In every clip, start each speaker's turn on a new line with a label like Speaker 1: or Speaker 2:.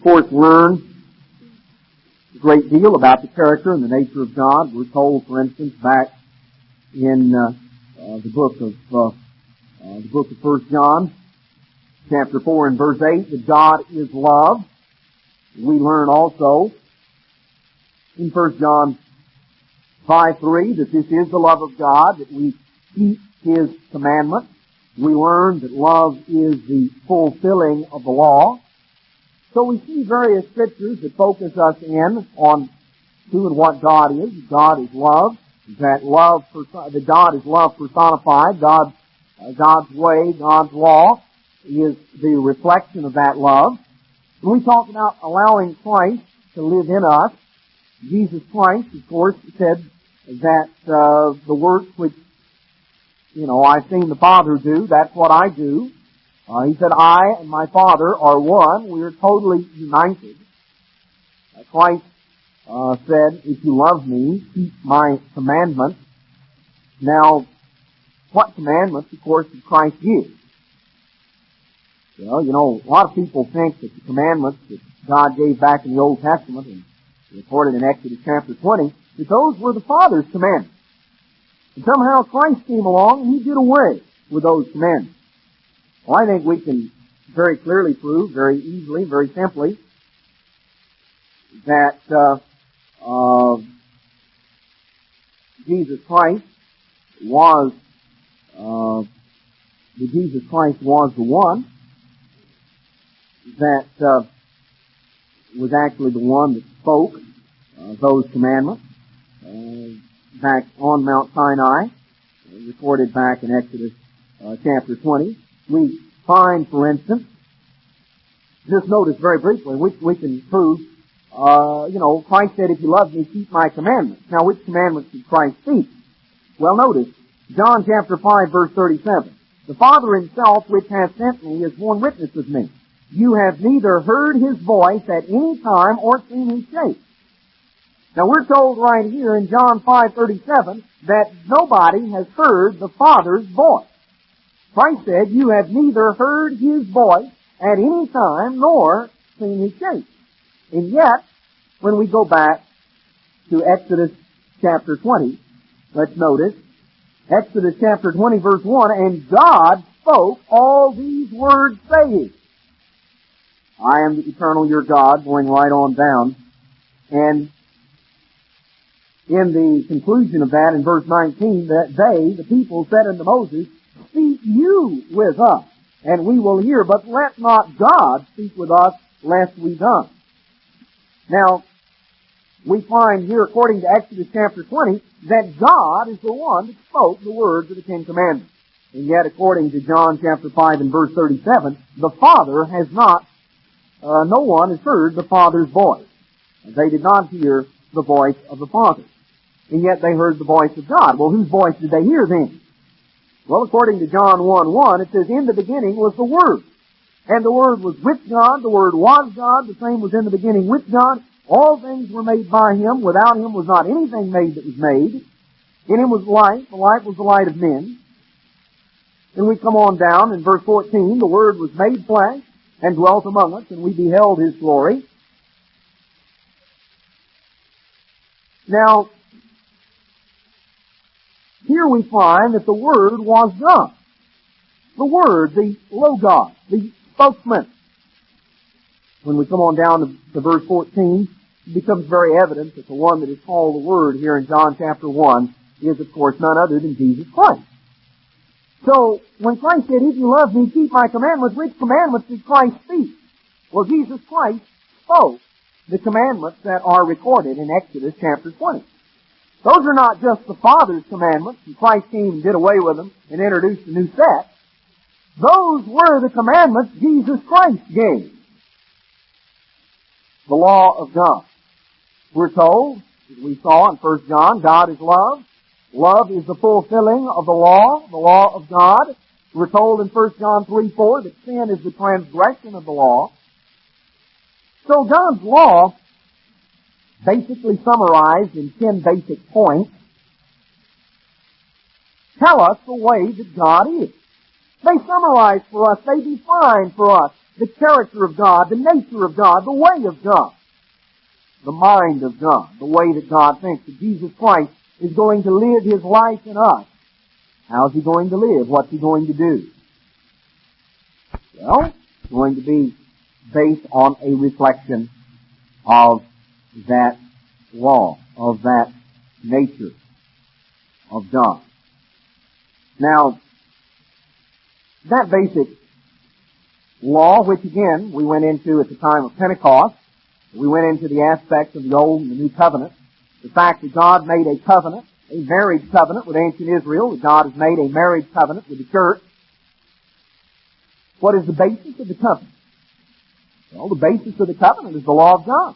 Speaker 1: course, learn a great deal about the character and the nature of God. We're told, for instance, back in the book of 1 John, chapter 4 and verse 8, that God is love. We learn also in 1 John 5:3 that this is the love of God, that we keep His commandments. We learn that love is the fulfilling of the law. So we see various scriptures that focus us in on who and what God is. God is love. That God is love personified. God's way, God's law is the reflection of that love. And we talk about allowing Christ to live in us. Jesus Christ, of course, said that the works which, I've seen the Father do, that's what I do. He said, I and my Father are one. We are totally united. Christ said, if you love me, keep my commandments. Now, what commandments, of course, did Christ give? Well, a lot of people think that the commandments that God gave back in the Old Testament and recorded in Exodus chapter 20, that those were the Father's commandments. And somehow Christ came along and He did away with those commandments. Well, I think we can very clearly prove, very easily, very simply, that Jesus Christ was the one that was actually the one that spoke those commandments back on Mount Sinai, recorded back in Exodus chapter 20. We find, for instance, just notice very briefly, which we can prove, Christ said, if you love me, keep my commandments. Now, which commandments did Christ speak? Well, notice, John chapter 5, verse 37. The Father Himself, which hath sent me, is borne witness of me. You have neither heard His voice at any time or seen His shape. Now, we're told right here in John 5:37 that nobody has heard the Father's voice. Christ said, you have neither heard His voice at any time nor seen His shape. And yet, when we go back to Exodus chapter 20, let's notice, Exodus chapter 20 verse 1, and God spoke all these words saying, I am the eternal your God, going right on down. And in the conclusion of that, in verse 19, that they, the people, said unto Moses, speak you with us, and we will hear, but let not God speak with us, lest we die. Now, we find here, according to Exodus chapter 20, that God is the one that spoke the words of the Ten Commandments. And yet, according to John chapter 5 and verse 37, the Father has not, no one has heard the Father's voice. They did not hear the voice of the Father. And yet they heard the voice of God. Well, whose voice did they hear then? Well, according to John 1:1, it says, in the beginning was the Word. And the Word was with God, the Word was God, the same was in the beginning with God. All things were made by Him. Without Him was not anything made that was made. In Him was light, the light was the light of men. And we come on down in verse 14, the Word was made flesh and dwelt among us, and we beheld His glory. Now, here we find that the Word was God. The Word, the Logos, the spokesman. When we come on down to verse 14, it becomes very evident that the one that is called the Word here in John chapter 1 is, of course, none other than Jesus Christ. So, when Christ said, if you love me, keep my commandments, which commandments did Christ speak? Well, Jesus Christ spoke the commandments that are recorded in Exodus chapter 20. Those are not just the Father's commandments, and Christ came and did away with them and introduced a new set. Those were the commandments Jesus Christ gave. The law of God. We're told, as we saw in 1 John, God is love. Love is the fulfilling of the law of God. We're told in 1 John 3:4 that sin is the transgression of the law. So God's law, basically summarized in 10 basic points, tell us the way that God is. They summarize for us, they define for us the character of God, the nature of God, the way of God, the mind of God, the way that God thinks. That Jesus Christ is going to live His life in us. How's He going to live? What's He going to do? Well, it's going to be based on a reflection of that law, of that nature of God. Now, that basic law, which again we went into at the time of Pentecost, we went into the aspects of the Old and the New Covenant, the fact that God made a covenant, a marriage covenant with ancient Israel, that God has made a marriage covenant with the church. What is the basis of the covenant? Well, the basis of the covenant is the law of God.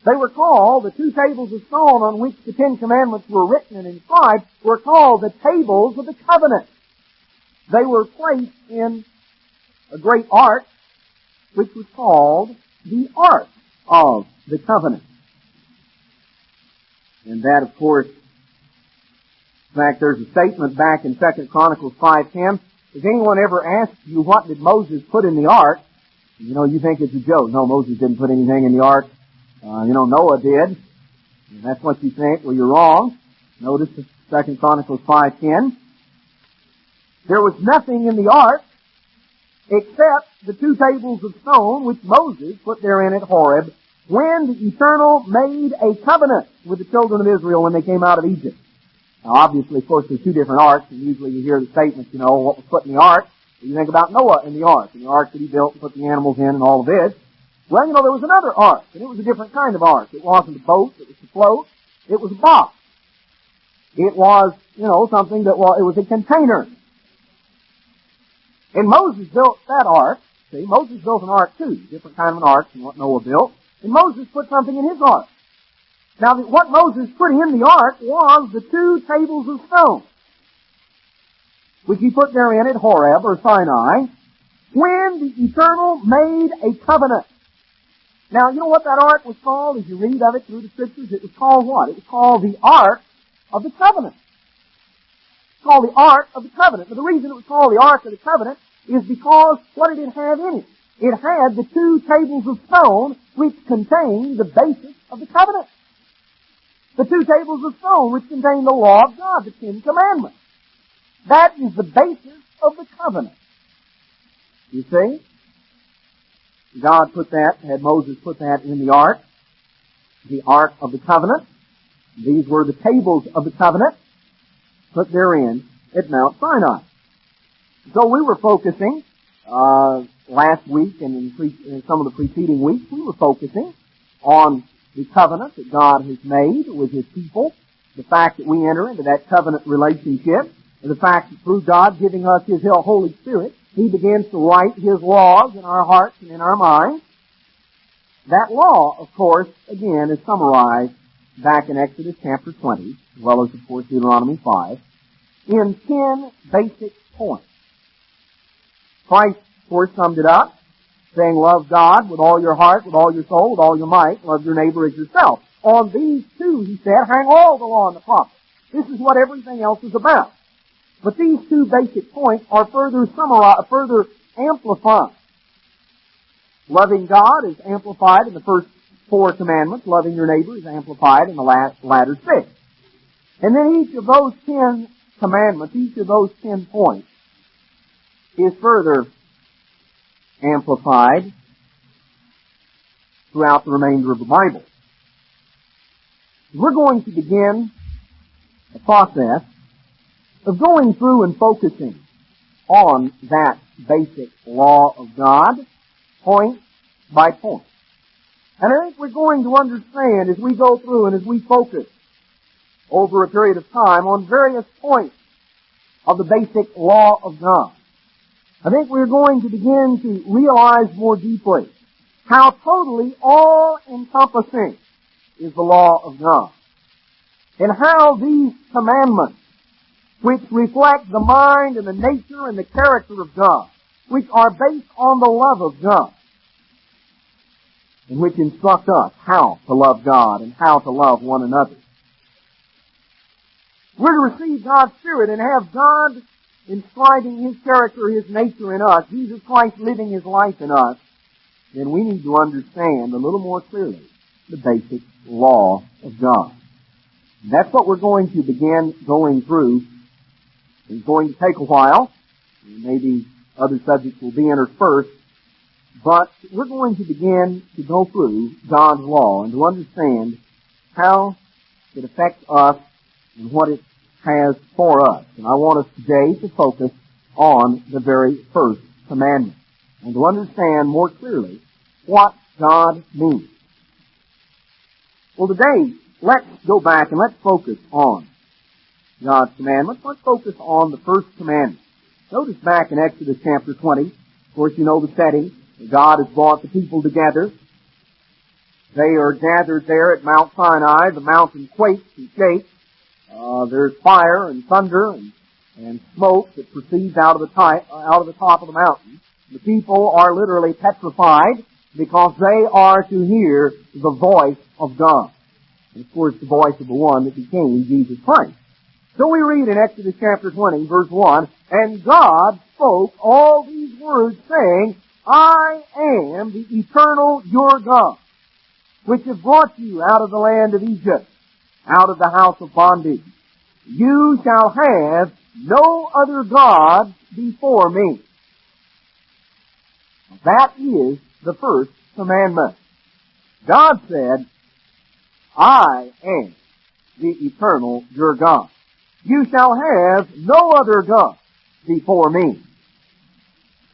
Speaker 1: They were called, the two tables of stone on which the Ten Commandments were written and inscribed, were called the tables of the covenant. They were placed in a great ark, which was called the Ark of the Covenant. And that, of course, in fact, there's a statement back in 2 Chronicles 5:10. Has anyone ever asked you what did Moses put in the ark? You know, you think it's a joke. No, Moses didn't put anything in the ark. Noah did. And that's what you think. Well, you're wrong. Notice 2 Chronicles 5:10. There was nothing in the ark except the two tables of stone which Moses put therein at Horeb when the Eternal made a covenant with the children of Israel when they came out of Egypt. Now, obviously, of course, there's two different arks, and usually you hear the statements, what was put in the ark. You think about Noah in the ark, and the ark that he built and put the animals in and all of this. Well, there was another ark, and it was a different kind of ark. It wasn't a boat that was to float. It was a box. It was, something that it was a container. And Moses built that ark. See, Moses built an ark too, different kind of an ark than what Noah built. And Moses put something in his ark. Now, what Moses put in the ark was the two tables of stone, which he put therein at Horeb or Sinai, when the Eternal made a covenant. Now, you know what that ark was called? As you read of it through the Scriptures, it was called what? It was called the Ark of the Covenant. It's called the Ark of the Covenant. Now, the reason it was called the Ark of the Covenant is because what did it have in it? It had the two tables of stone which contained the basis of the covenant. The two tables of stone which contain the law of God, the Ten Commandments. That is the basis of the covenant. You see? God had Moses put that in the ark of the covenant. These were the tables of the covenant put therein at Mount Sinai. So we were focusing, last week and in some of the preceding weeks, we were focusing on the covenant that God has made with His people, the fact that we enter into that covenant relationship, and the fact that through God giving us His Holy Spirit, He begins to write His laws in our hearts and in our minds. That law, of course, again, is summarized back in Exodus chapter 20, as well as, of course, Deuteronomy 5, in 10 basic points. Christ, of course, summed it up, saying, love God with all your heart, with all your soul, with all your might, love your neighbor as yourself. On these two, he said, hang all the law and the prophets. This is what everything else is about. But these two basic points are further summarized, further amplified. Loving God is amplified in the first 4 commandments. Loving your neighbor is amplified in the latter 6. And then each of those 10 commandments, each of those 10 points, is further amplified throughout the remainder of the Bible. We're going to begin a process of going through and focusing on that basic law of God, point by point. And I think we're going to understand as we go through and as we focus over a period of time on various points of the basic law of God. I think we're going to begin to realize more deeply how totally all-encompassing is the law of God. And how these commandments, which reflect the mind and the nature and the character of God, which are based on the love of God, and which instruct us how to love God and how to love one another. We're to receive God's Spirit and have God inscribing His character, His nature in us, Jesus Christ living His life in us, then we need to understand a little more clearly the basic law of God. And that's what we're going to begin going through. It's going to take a while. Maybe other subjects will be interspersed. But we're going to begin to go through God's law and to understand how it affects us and what it has for us. And I want us today to focus on the very first commandment and to understand more clearly what God means. Well, today, let's go back and let's focus on God's commandments. Let's focus on the first commandment. Notice back in Exodus chapter 20, of course you know the setting. God has brought the people together. They are gathered there at Mount Sinai. The mountain quakes and shakes. There's fire and thunder and smoke that proceeds out of the top of the mountain. The people are literally petrified because they are to hear the voice of God. And of course the voice of the one that became Jesus Christ. So we read in Exodus chapter 20, verse 1, "And God spoke all these words, saying, I am the eternal your God, which have brought you out of the land of Egypt, out of the house of bondage. You shall have no other God before me." That is the first commandment. God said, I am the eternal your God. You shall have no other God before me.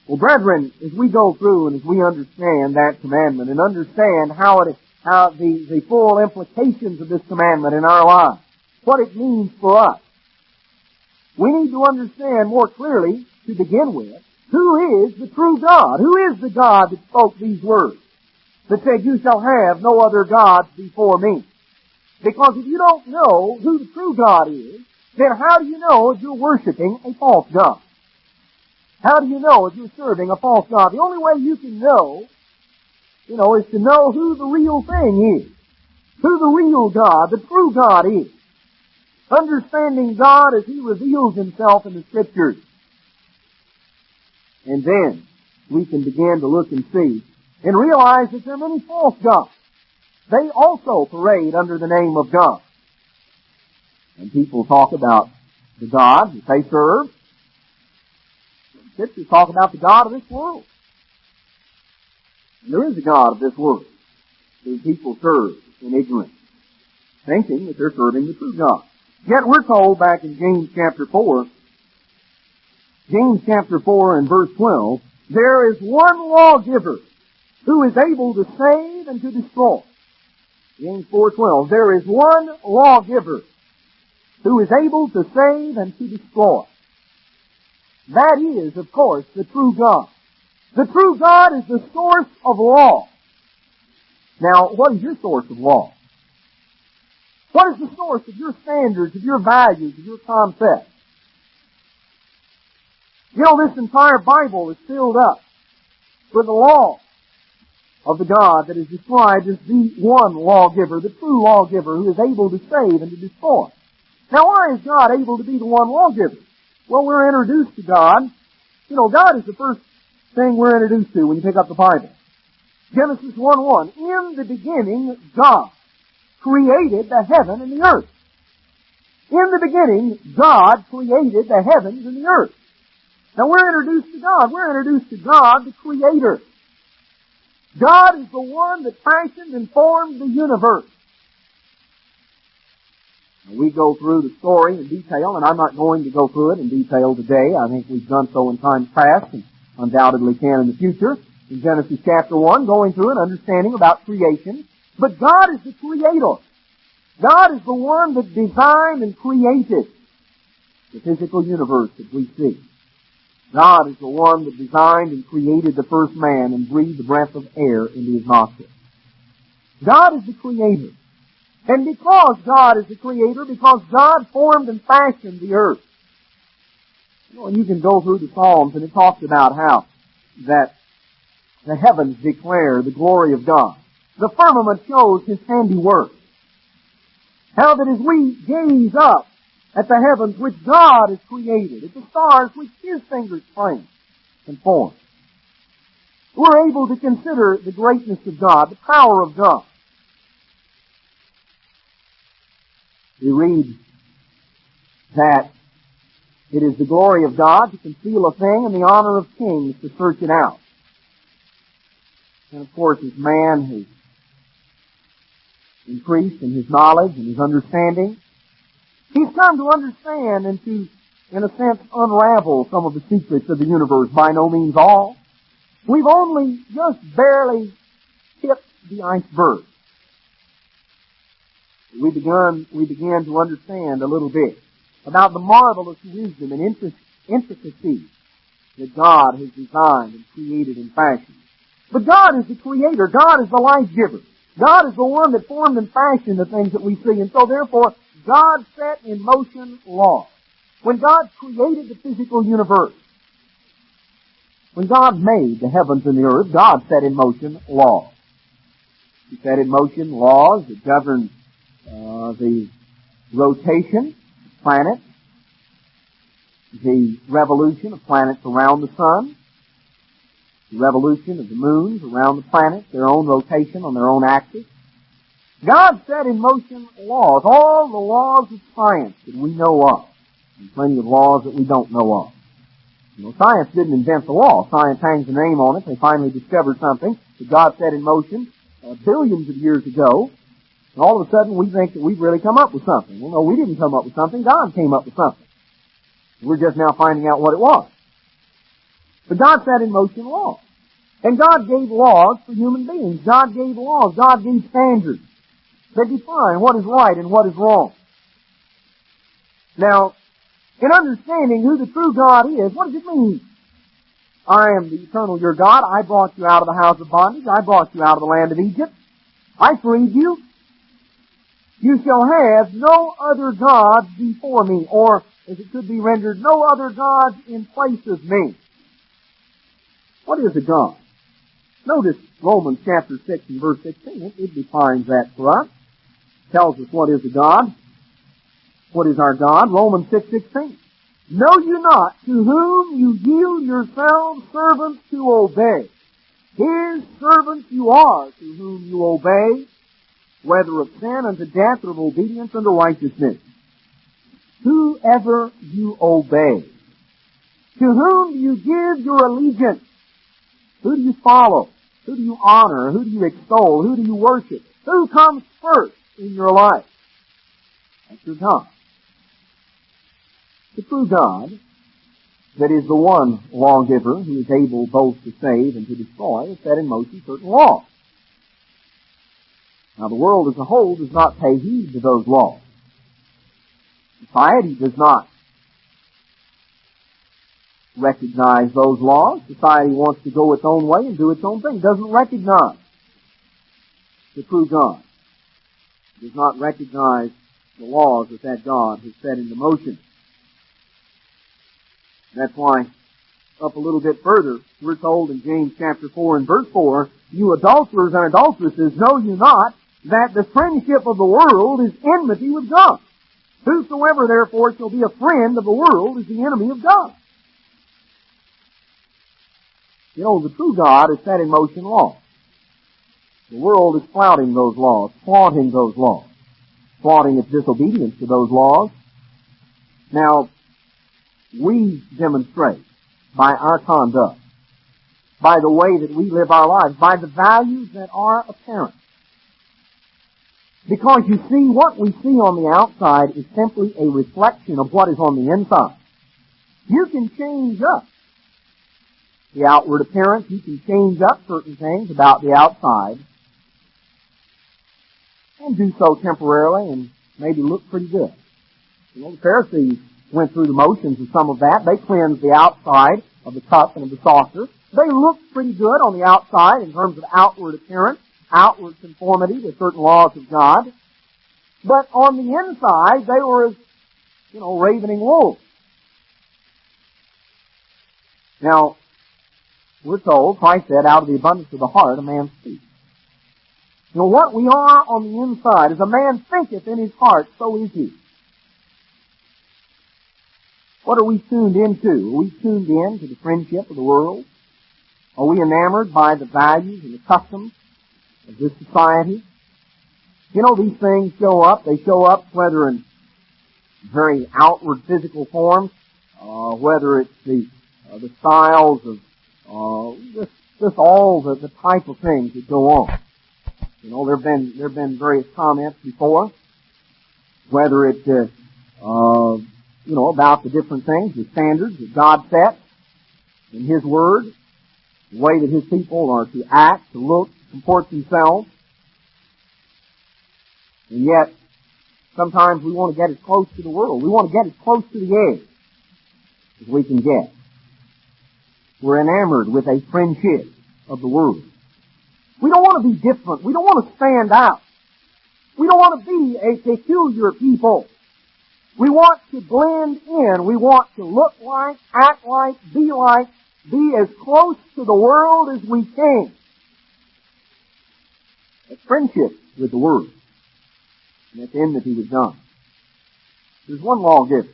Speaker 1: Well, brethren, as we go through and as we understand that commandment and understand how the full implications of this commandment in our lives, what it means for us, we need to understand more clearly, to begin with, who is the true God? Who is the God that spoke these words? That said, you shall have no other gods before me. Because if you don't know who the true God is, then how do you know if you're worshiping a false God? How do you know if you're serving a false God? The only way you can know, is to know who the real thing is. Who the real God, the true God is. Understanding God as He reveals Himself in the Scriptures. And then we can begin to look and see and realize that there are many false gods. They also parade under the name of God. And people talk about the God that they serve. Scriptures talk about the God of this world. And there is a God of this world whom people serve in ignorance, thinking that they're serving the true God. Yet we're told back in James chapter 4 and verse 12, there is one lawgiver who is able to save and to destroy. James 4:12, there is one lawgiver who is able to save and to destroy. That is, of course, the true God. The true God is the source of law. Now, what is your source of law? What is the source of your standards, of your values, of your concepts? This entire Bible is filled up with the law of the God that is described as the one lawgiver, the true lawgiver who is able to save and to destroy. Now, why is God able to be the one lawgiver? Well, we're introduced to God. God is the first thing we're introduced to when you pick up the Bible. Genesis 1:1, in the beginning, God created the heaven and the earth. In the beginning, God created the heavens and the earth. Now, we're introduced to God. We're introduced to God, the Creator. God is the one that fashioned and formed the universe. Now, we go through the story in detail, and I'm not going to go through it in detail today. I think we've done so in times past, and undoubtedly can in the future. In Genesis chapter 1, going through and understanding about creation. But God is the Creator. God is the one that designed and created the physical universe that we see. God is the one that designed and created the first man and breathed the breath of air into his nostrils. God is the Creator. And because God is the Creator, because God formed and fashioned the earth. And you can go through the Psalms and it talks about how that the heavens declare the glory of God. The firmament shows His handiwork. How that as we gaze up at the heavens which God has created, at the stars which His fingers framed and formed. We're able to consider the greatness of God, the power of God. We read that it is the glory of God to conceal a thing and the honor of kings to search it out. And of course, as man has increased in his knowledge and his understanding, he's come to understand and to, in a sense, unravel some of the secrets of the universe. By no means all. We've only just barely tipped the iceberg. We began to understand a little bit about the marvelous wisdom and intricacy that God has designed and created and fashioned. But God is the Creator. God is the life giver. God is the one that formed and fashioned the things that we see. And so therefore, God set in motion laws. When God created the physical universe, when God made the heavens and the earth, God set in motion laws. He set in motion laws that govern the rotation of planets, the revolution of planets around the sun, the revolution of the moons around the planets, their own rotation on their own axis. God set in motion laws, all the laws of science that we know of, and plenty of laws that we don't know of. You know, science didn't invent the law. Science hangs a name on it. They finally discovered something that God set in motion billions of years ago, and all of a sudden we think that we've really come up with something. Well, no, we didn't come up with something. God came up with something. We're just now finding out what it was. But God set in motion laws. And God gave laws for human beings. God gave laws. God gave standards that define what is right and what is wrong. Now, in understanding who the true God is, what does it mean? I am the eternal your God. I brought you out of the house of bondage. I brought you out of the land of Egypt. I freed you. You shall have no other gods before me, or, as it could be rendered, no other gods in place of me. What is a god? Notice Romans chapter 6 and verse 16. It defines that for us. Tells us what is a god. What is our God? Romans 6:16. Know you not to whom you yield yourselves servants to obey? His servants you are to whom you obey, whether of sin unto death or of obedience unto righteousness. Whoever you obey. To whom do you give your allegiance? Who do you follow? Who do you honor? Who do you extol? Who do you worship? Who comes first in your life? That's your God. The true God, that is the one lawgiver who is able both to save and to destroy, has set in motion certain laws. Now the world as a whole does not pay heed to those laws. Society does not recognize those laws. Society wants to go its own way and do its own thing. It doesn't recognize the true God. It does not recognize the laws that God has set into motion. That's why, up a little bit further, we're told in James chapter 4 and verse 4, you adulterers and adulteresses, know you not that the friendship of the world is enmity with God? Whosoever therefore shall be a friend of the world is the enemy of God. You know, the true God has set in motion laws. The world is flouting those laws, flaunting those laws, flaunting its disobedience to those laws. Now, we demonstrate by our conduct, by the way that we live our lives, by the values that are apparent. Because you see, what we see on the outside is simply a reflection of what is on the inside. You can change up the outward appearance, you can change up certain things about the outside, and do so temporarily and maybe look pretty good. You know, the Pharisees went through the motions of some of that. They cleansed the outside of the cup and of the saucer. They looked pretty good on the outside in terms of outward appearance, outward conformity to certain laws of God. But on the inside, they were as, ravening wolves. Now, we're told, Christ said, out of the abundance of the heart, a man speaks. You know, what we are on the inside, as a man thinketh in his heart, so is he. What are we tuned into? Are we tuned in to the friendship of the world? Are we enamored by the values and the customs of this society? You know, these things show up. They show up whether in very outward physical forms, whether it's the styles of just all the type of things that go on. You know, there have been various comments before, whether it's about the different things, the standards that God sets in His Word, the way that His people are to act, to look, to comport themselves. And yet, sometimes we want to get as close to the world. We want to get as close to the edge as we can get. We're enamored with a friendship of the world. We don't want to be different. We don't want to stand out. We don't want to be a peculiar people. We want to blend in. We want to look like, act like, be as close to the world as we can. That's friendship with the world. And that's enmity with God. There's one lawgiver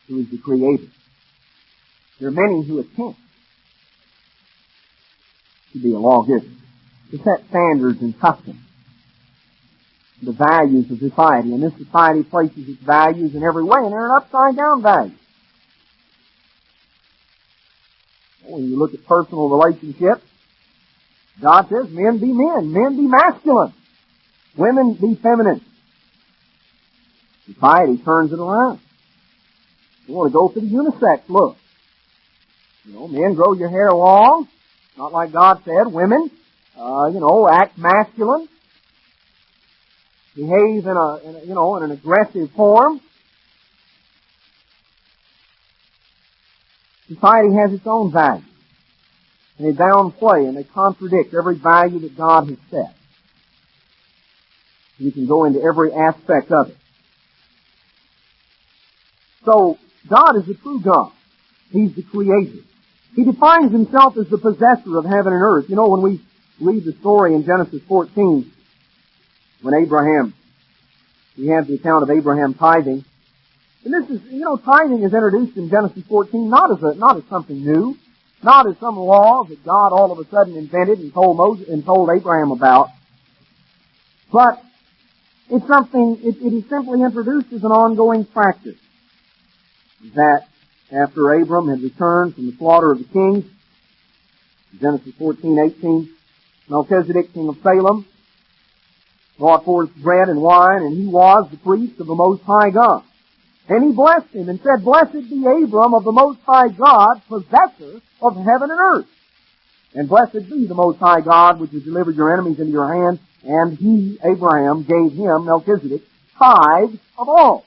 Speaker 1: who is the Creator. There are many who attempt to be a lawgiver, to set standards and customs, the values of society. And this society places its values in every way, and they're an upside-down value. When you look at personal relationships, God says men be masculine. Women be feminine. Society turns it around. You want to go for the unisex look. You know, men, grow your hair long, not like God said. Women, act masculine. Behave in an aggressive form. Society has its own values. And they downplay and they contradict every value that God has set. You can go into every aspect of it. So, God is the true God. He's the Creator. He defines Himself as the possessor of heaven and earth. You know, when we read the story in Genesis 14, when we have the account of Abraham tithing. And this is, tithing is introduced in Genesis 14 not as something new, not as some law that God all of a sudden invented and told Abraham about, but it's something, it is simply introduced as an ongoing practice. That after Abram had returned from the slaughter of the kings, Genesis 14:18, Melchizedek, king of Salem, brought forth bread and wine, and he was the priest of the Most High God. And he blessed him and said, Blessed be Abram of the Most High God, possessor of heaven and earth. And blessed be the Most High God, which has delivered your enemies into your hand. And he, Abraham, gave him, Melchizedek, tithes of all.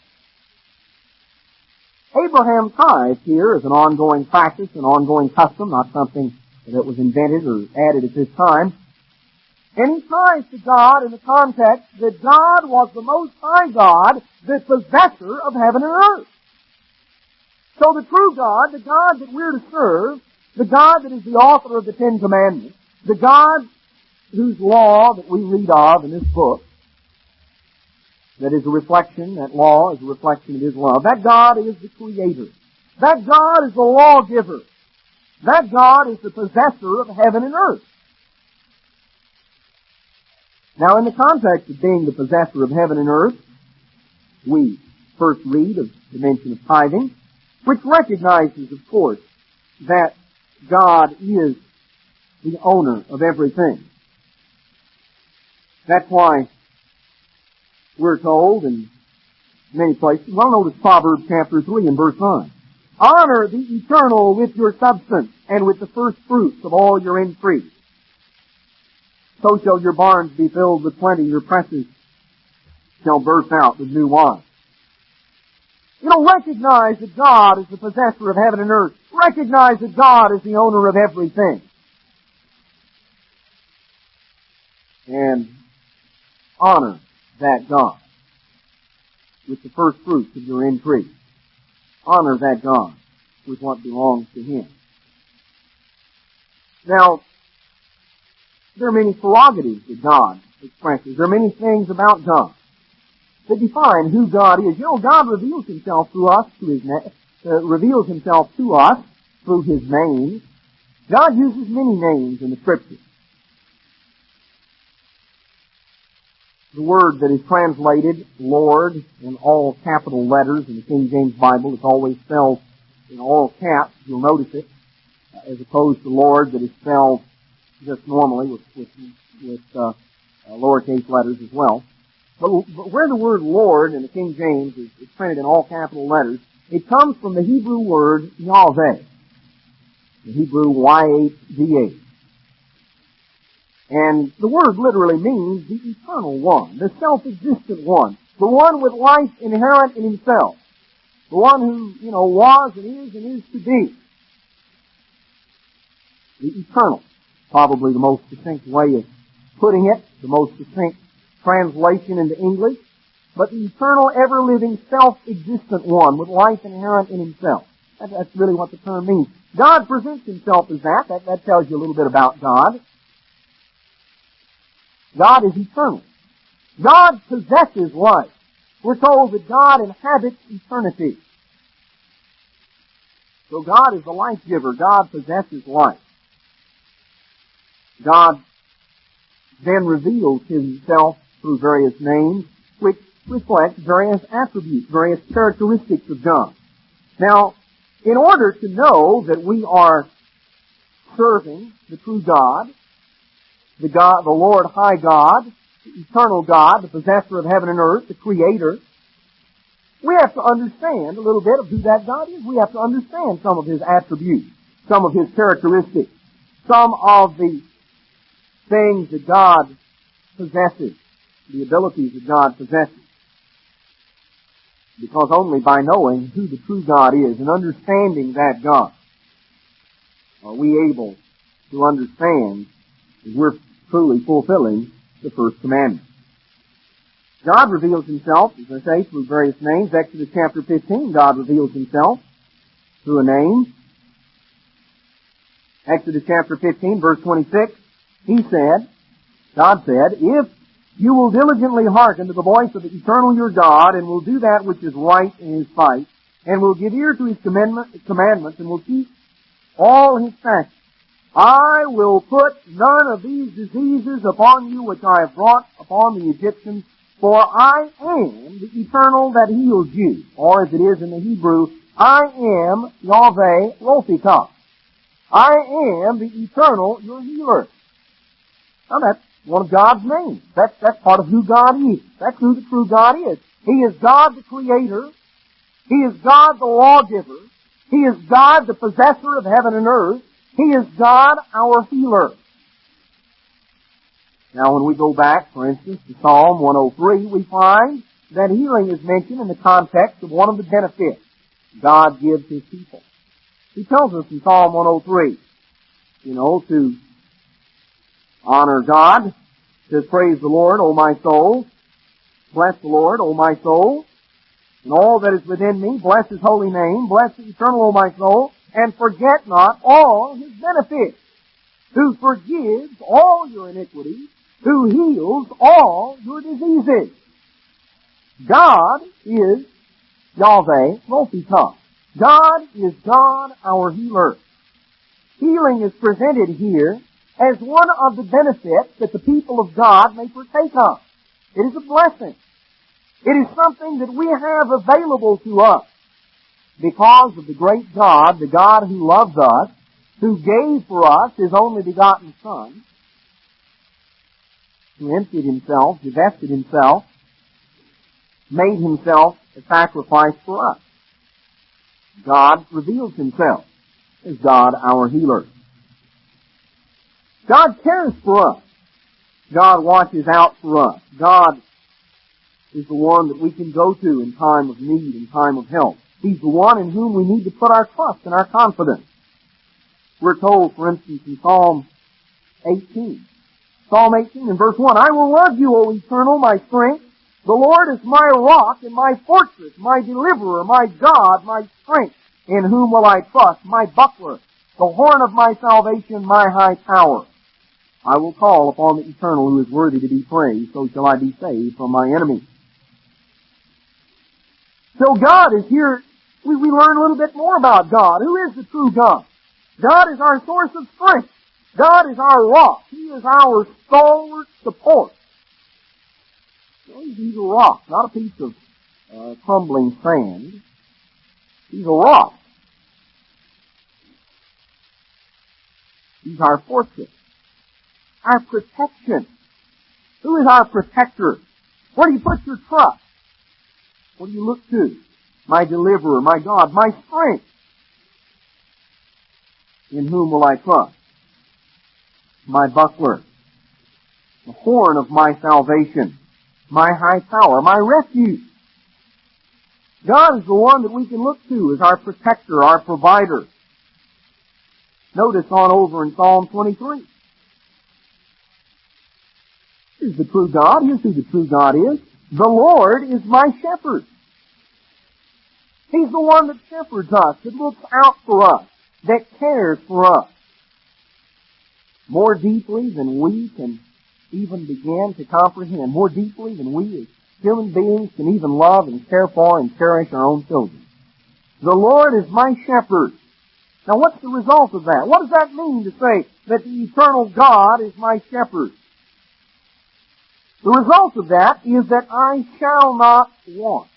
Speaker 1: Abraham tithed here is an ongoing practice, an ongoing custom, not something that was invented or added at this time. And he tithes to God in the context that God was the Most High God, the possessor of heaven and earth. So the true God, the God that we're to serve, the God that is the author of the Ten Commandments, the God whose law that we read of in this book, that is a reflection, that law is a reflection of His love. That God is the Creator. That God is the lawgiver. That God is the possessor of heaven and earth. Now, in the context of being the possessor of heaven and earth, we first read of the mention of tithing, which recognizes, of course, that God is the owner of everything. That's why we're told in many places, well, notice Proverbs chapter 3 and verse 9. Honor the eternal with your substance and with the first fruits of all your increase. So shall your barns be filled with plenty, your presses shall burst out with new wine. Recognize that God is the possessor of heaven and earth. Recognize that God is the owner of everything. And honor that God with the first fruits of your increase. Honor that God with what belongs to Him. Now, there are many prerogatives that God expresses. There are many things about God that define who God is. You know, God reveals Himself through us, reveals Himself to us through His name. God uses many names in the Scripture. The word that is translated Lord in all capital letters in the King James Bible is always spelled in all caps. You'll notice it, as opposed to Lord that is spelled just normally with lowercase letters as well. But where the word Lord in the King James is printed in all capital letters, it comes from the Hebrew word Yahweh, the Hebrew Y-H-V-H. And the word literally means the eternal one, the self-existent one, the one with life inherent in himself, the one who, was and is to be. The eternal, probably the most succinct way of putting it, the most succinct translation into English, but the eternal, ever-living, self-existent one with life inherent in himself. That's really what the term means. God presents himself as that. That tells you a little bit about God. God is eternal. God possesses life. We're told that God inhabits eternity. So God is the life giver. God possesses life. God then reveals himself through various names, which reflect various attributes, various characteristics of God. Now, in order to know that we are serving the true God, the Lord High God, the eternal God, the possessor of heaven and earth, the Creator, we have to understand a little bit of who that God is. We have to understand some of His attributes, some of His characteristics, some of the things that God possesses, the abilities that God possesses. Because only by knowing who the true God is and understanding that God are we able to understand that we're truly fulfilling the first commandment. God reveals Himself, as I say, through various names. Exodus chapter 15, God reveals Himself through a name. Exodus chapter 15, verse 26, God said, if you will diligently hearken to the voice of the eternal your God, and will do that which is right in His sight, and will give ear to His commandments, and will keep all His statutes, I will put none of these diseases upon you which I have brought upon the Egyptians, for I am the eternal that heals you. Or as it is in the Hebrew, I am Yahweh Rophikah. I am the eternal, your healer. Now that's one of God's names. That's part of who God is. That's who the true God is. He is God the Creator. He is God the Lawgiver. He is God the possessor of heaven and earth. He is God our healer. Now when we go back, for instance, to Psalm 103, we find that healing is mentioned in the context of one of the benefits God gives His people. He tells us in Psalm 103, to honor God. He says, praise the Lord, O my soul. Bless the Lord, O my soul. And all that is within me, bless His holy name. Bless the eternal, O my soul. And forget not all His benefits. Who forgives all your iniquities. Who heals all your diseases. God is Yahweh Rophikah. God is God our healer. Healing is presented here as one of the benefits that the people of God may partake of. It is a blessing. It is something that we have available to us because of the great God, the God who loves us, who gave for us His only begotten Son, who emptied Himself, divested Himself, made Himself a sacrifice for us. God reveals Himself as God our healer. God cares for us. God watches out for us. God is the one that we can go to in time of need, in time of help. He's the one in whom we need to put our trust and our confidence. We're told, for instance, in Psalm 18 and verse 1, I will love you, O eternal, my strength. The Lord is my rock and my fortress, my deliverer, my God, my strength. In whom will I trust? My buckler, the horn of my salvation, my high tower. I will call upon the eternal who is worthy to be praised, so shall I be saved from my enemies. So God is here. We learn a little bit more about God. Who is the true God? God is our source of strength. God is our rock. He is our stalwart support. So He's a rock, not a piece of crumbling sand. He's a rock. He's our fortress. Our protection. Who is our protector? Where do you put your trust? What do you look to? My deliverer, my God, my strength. In whom will I trust? My buckler, the horn of my salvation, my high tower, my refuge. God is the one that we can look to as our protector, our provider. Notice on over in Psalm 23. Here's the true God. Here's who the true God is. The Lord is my shepherd. He's the one that shepherds us, that looks out for us, that cares for us. More deeply than we can even begin to comprehend. More deeply than we as human beings can even love and care for and cherish our own children. The Lord is my shepherd. Now what's the result of that? What does that mean to say that the eternal God is my shepherd? The result of that is that I shall not want.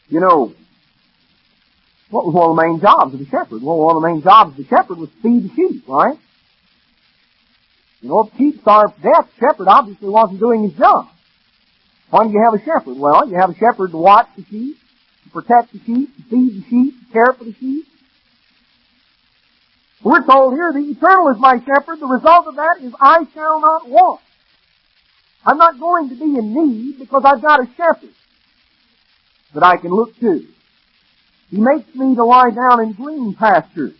Speaker 1: You know, what was one of the main jobs of the shepherd? Well, one of the main jobs of the shepherd was to feed the sheep, right? You know, if sheep starved to death, the shepherd obviously wasn't doing his job. Why do you have a shepherd? Well, you have a shepherd to watch the sheep, to protect the sheep, to feed the sheep, to care for the sheep. We're told here, the eternal is my shepherd. The result of that is I shall not want. I'm not going to be in need because I've got a shepherd that I can look to. He makes me to lie down in green pastures.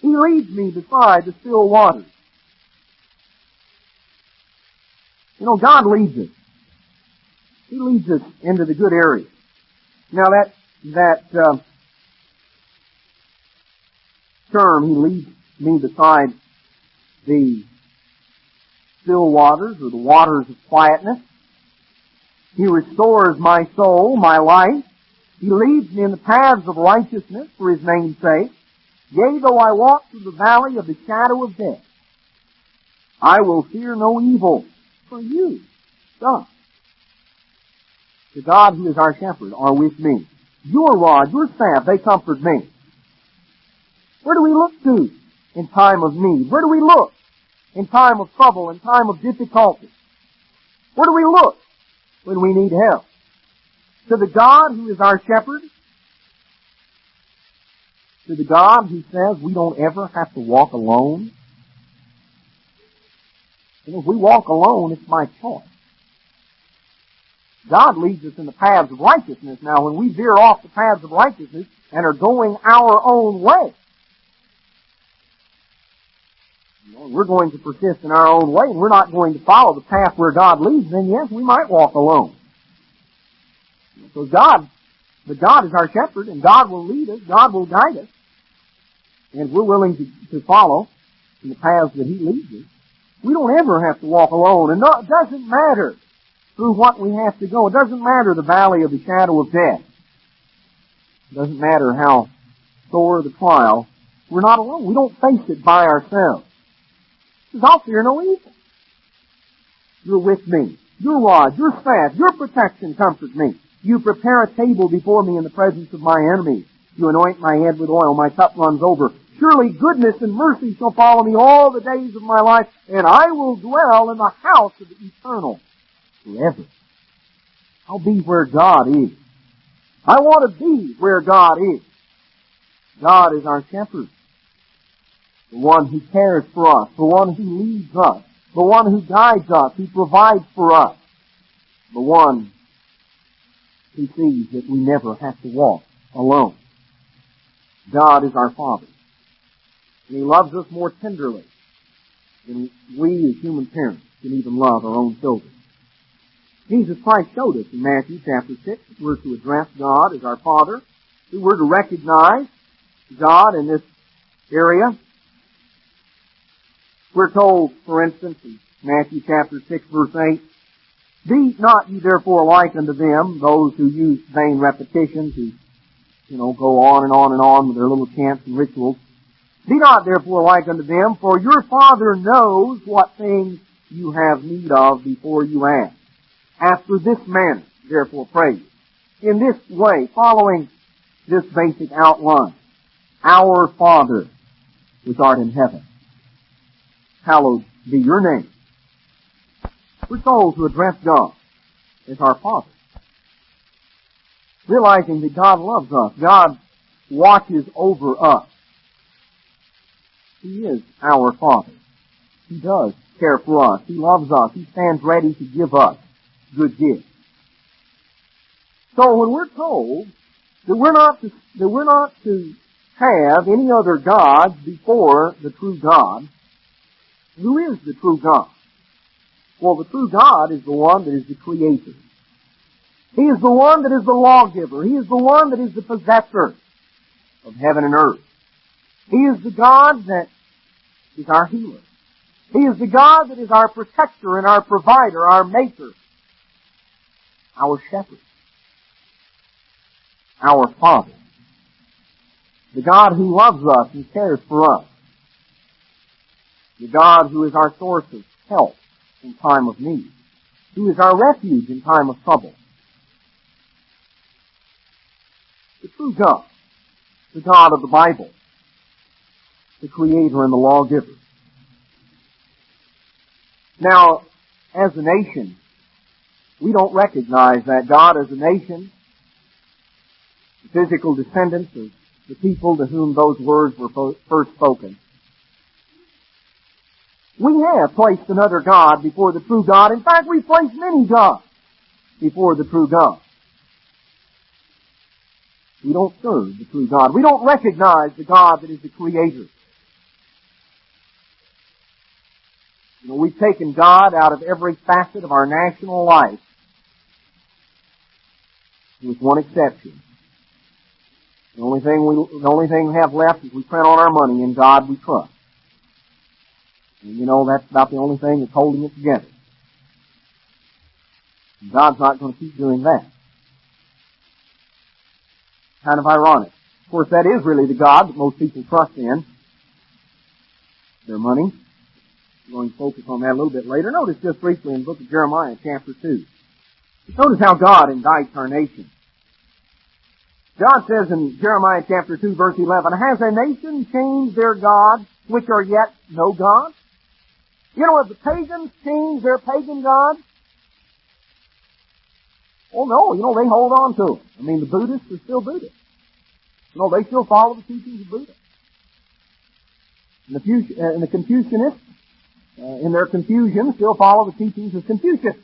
Speaker 1: He leads me beside the still waters. You know, God leads us. He leads us into the good areas. Now that term, He leads me beside the still waters or the waters of quietness. He restores my soul, my life. He leads me in the paths of righteousness for His name's sake. Yea, though I walk through the valley of the shadow of death, I will fear no evil. For you, God, the God who is our shepherd, are with me. Your rod, your staff, they comfort me. Where do we look to in time of need? Where do we look in time of trouble, in time of difficulty? Where do we look when we need help? To the God who is our shepherd? To the God who says we don't ever have to walk alone? And if we walk alone, it's my choice. God leads us in the paths of righteousness. Now, when we veer off the paths of righteousness and are going our own way, we're going to persist in our own way and we're not going to follow the path where God leads, then yes, we might walk alone. So God is our shepherd and God will lead us, God will guide us, and we're willing to follow in the paths that He leads us. We don't ever have to walk alone, and it doesn't matter through what we have to go. It doesn't matter the valley of the shadow of death. It doesn't matter how sore the trial. We're not alone. We don't face it by ourselves. Because I'll fear no evil. You're with me. Your rod, your staff, your protection comfort me. You prepare a table before me in the presence of my enemies. You anoint my head with oil. My cup runs over. Surely goodness and mercy shall follow me all the days of my life, and I will dwell in the house of the eternal forever. I'll be where God is. I want to be where God is. God is our shepherd. The one who cares for us. The one who leads us. The one who guides us. Who provides for us. The one who sees that we never have to walk alone. God is our Father. And He loves us more tenderly than we as human parents can even love our own children. Jesus Christ showed us in Matthew chapter 6 that we're to address God as our Father. That we're to recognize God in this area. We're told, for instance, in Matthew chapter 6 verse 8, Be not ye therefore like unto them, those who use vain repetitions, who, go on and on and on with their little chants and rituals. Be not therefore like unto them, for your Father knows what things you have need of before you ask. After this manner, therefore pray ye. In this way, following this basic outline. Our Father, which art in heaven, hallowed be your name. We're told to address God as our Father, realizing that God loves us. God watches over us. He is our Father. He does care for us. He loves us. He stands ready to give us good gifts. So when we're told that we're not to have any other gods before the true God, who is the true God? Well, the true God is the one that is the Creator. He is the one that is the lawgiver. He is the one that is the possessor of heaven and earth. He is the God that is our healer. He is the God that is our protector and our provider, our maker, our shepherd, our Father. The God who loves us and cares for us. The God who is our source of help in time of need. Who is our refuge in time of trouble. The true God. The God of the Bible. The Creator and the lawgiver. Now, as a nation, we don't recognize that God as a nation. The physical descendants of the people to whom those words were first spoken. We have placed another God before the true God. In fact, we've placed many gods before the true God. We don't serve the true God. We don't recognize the God that is the Creator. We've taken God out of every facet of our national life, with one exception. The only thing we have left is we print on our money, in God we trust. And that's about the only thing that's holding it together. And God's not going to keep doing that. Kind of ironic. Of course, that is really the God that most people trust in. Their money. We're going to focus on that a little bit later. Notice just briefly in the book of Jeremiah, chapter 2. Notice how God indicts our nation. God says in Jeremiah chapter 2, verse 11, has a nation changed their gods, which are yet no gods? Have the pagans changed their pagan gods? Oh no, they hold on to them. The Buddhists are still Buddhists. They still follow the teachings of Buddha. And the Confucianists, in their confusion, still follow the teachings of Confucius.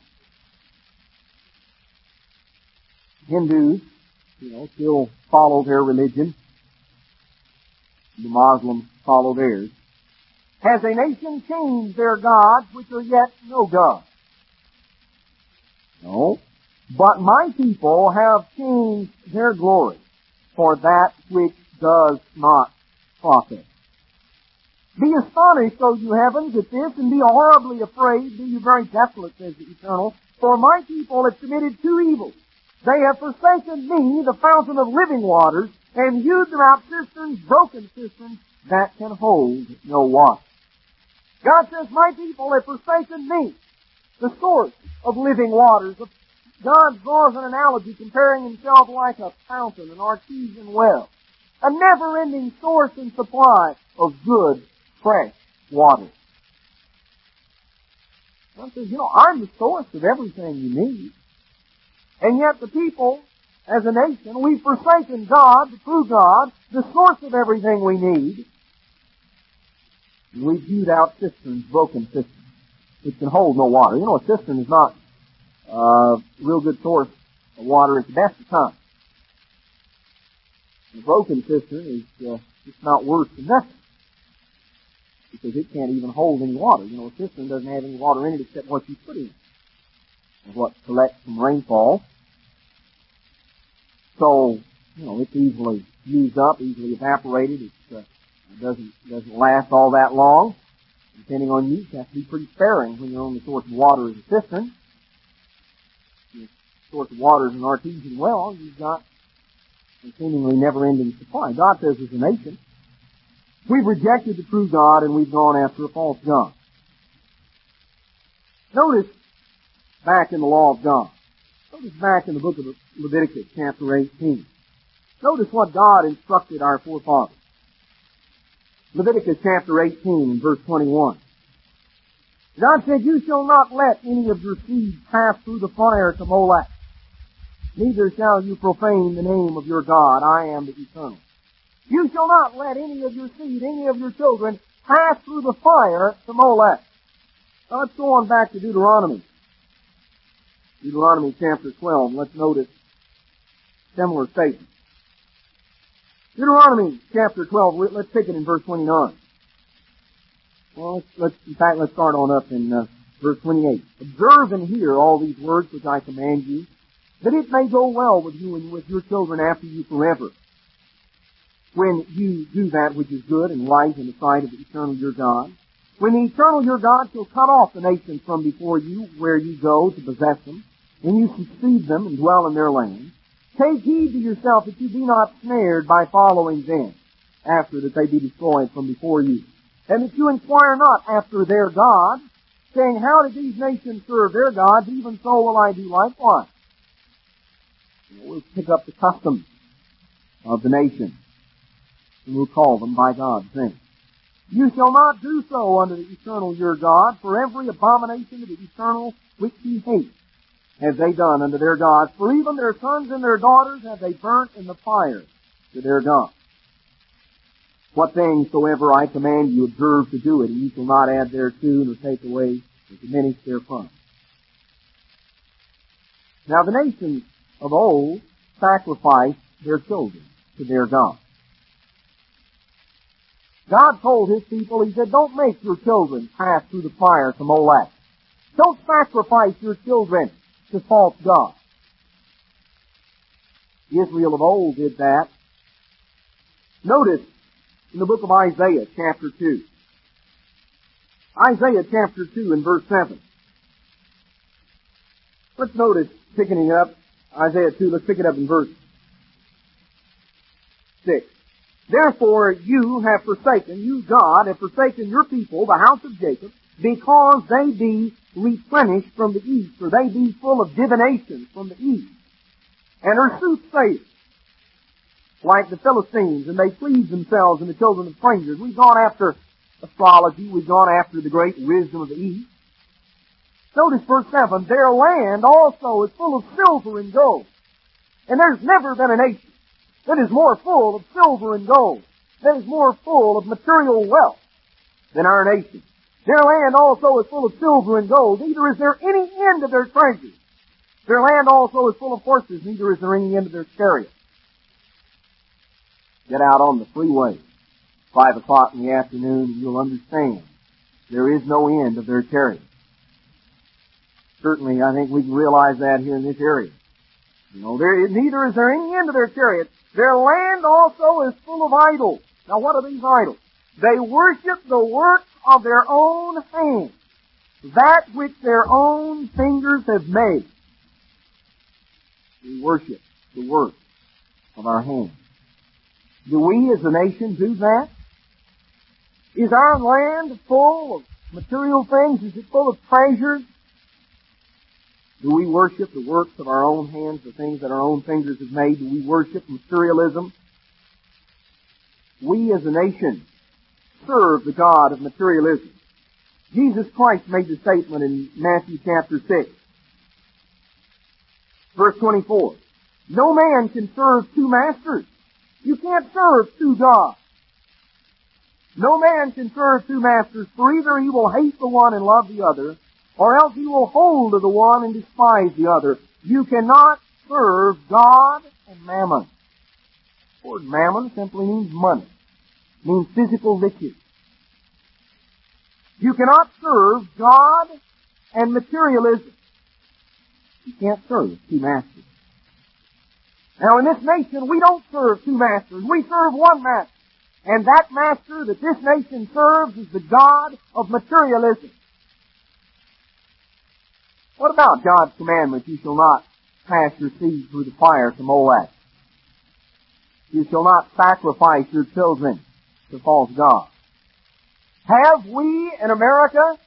Speaker 1: Hindus, still follow their religion. The Muslims follow theirs. Has a nation changed their gods, which are yet no gods? No. But my people have changed their glory for that which does not profit. Be astonished, O you heavens, at this, and be horribly afraid. Be you very desolate, says the Eternal. For my people have committed two evils. They have forsaken me, the fountain of living waters, and hewed them out cisterns, broken cisterns, that can hold no water. God says, my people have forsaken me, the source of living waters. God draws an analogy comparing himself like a fountain, an artesian well, a never-ending source and supply of good, fresh water. God says, I'm the source of everything you need. And yet the people, as a nation, we've forsaken God, the true God, the source of everything we need. And we've hewed out cisterns, broken cisterns, which can hold no water. A cistern is not a real good source of water at the best of times. A broken cistern is just not worse than nothing, because it can't even hold any water. A cistern doesn't have any water in it except what you put in it, and what collects from rainfall. So, it's easily used up, easily evaporated. It doesn't last all that long. Depending on use, you have to be pretty sparing when your only source of water is a cistern. source of water is an artesian well, you've got a seemingly never-ending supply. God says as a nation, we've rejected the true God and we've gone after a false God. Notice back in the law of God. Notice back in the book of Leviticus, chapter 18. Notice what God instructed our forefathers. Leviticus chapter 18 and verse 21. God said, you shall not let any of your seed pass through the fire to Molech. Neither shall you profane the name of your God. I am the Eternal. You shall not let any of your seed, any of your children, pass through the fire to Molech. Now let's go on back to Deuteronomy. Deuteronomy chapter 12. Let's notice similar statements. Deuteronomy chapter 12, let's take it in verse 29. Well, let's start on up in verse 28. Observe and hear all these words which I command you, that it may go well with you and with your children after you forever, when you do that which is good and right in the sight of the Eternal your God. When the Eternal your God shall cut off the nations from before you, where you go to possess them, and you succeed them and dwell in their land, take heed to yourself that you be not snared by following them, after that they be destroyed from before you. And that you inquire not after their gods, saying, how did these nations serve their gods? Even so will I do likewise. We'll pick up the customs of the nation, and we'll call them by God's name. You shall not do so unto the Eternal your God, for every abomination of the Eternal which he hates have they done unto their gods, for even their sons and their daughters have they burnt in the fire to their gods. What things soever I command you, observe to do it, and you shall not add thereto, nor take away, or diminish therefrom. Now the nations of old sacrificed their children to their gods. God told his people, he said, don't make your children pass through the fire to Molech. Don't sacrifice your children to false gods. Israel of old did that. Notice in the book of Isaiah, chapter 2. Isaiah chapter 2 and verse 7. Let's notice, picking it up, Isaiah 2, let's pick it up in verse 6. Therefore you have forsaken, you God, have forsaken your people, the house of Jacob, because they be replenished from the east, or they be full of divination from the east, and are soothsayers, like the Philistines, and they please themselves in the children of strangers. We've gone after astrology, we've gone after the great wisdom of the east. Notice verse 7, their land also is full of silver and gold. And there's never been a nation that is more full of silver and gold, that is more full of material wealth than our nation. Their land also is full of silver and gold, neither is there any end of their treasures. Their land also is full of horses, neither is there any end of their chariots. Get out on the freeway, 5 o'clock in the afternoon, and you'll understand there is no end of their chariots. Certainly, I think we can realize that here in this area. You know, neither is there any end of their chariots. Their land also is full of idols. Now, what are these idols? They worship the works of their own hands, that which their own fingers have made. We worship the works of our hands. Do we as a nation do that? Is our land full of material things? Is it full of treasures? Do we worship the works of our own hands, the things that our own fingers have made? Do we worship materialism? We as a nation serve the God of materialism. Jesus Christ made the statement in Matthew chapter 6, verse 24. No man can serve two masters. You can't serve two gods. No man can serve two masters, for either he will hate the one and love the other, or else he will hold to the one and despise the other. You cannot serve God and mammon. The word mammon simply means money. It means physical riches. You cannot serve God and materialism. You can't serve two masters. Now in this nation, we don't serve two masters. We serve one master. And that master that this nation serves is the God of materialism. What about God's commandment, you shall not pass your seed through the fire to Molech. You shall not sacrifice your children to false gods. Have we in America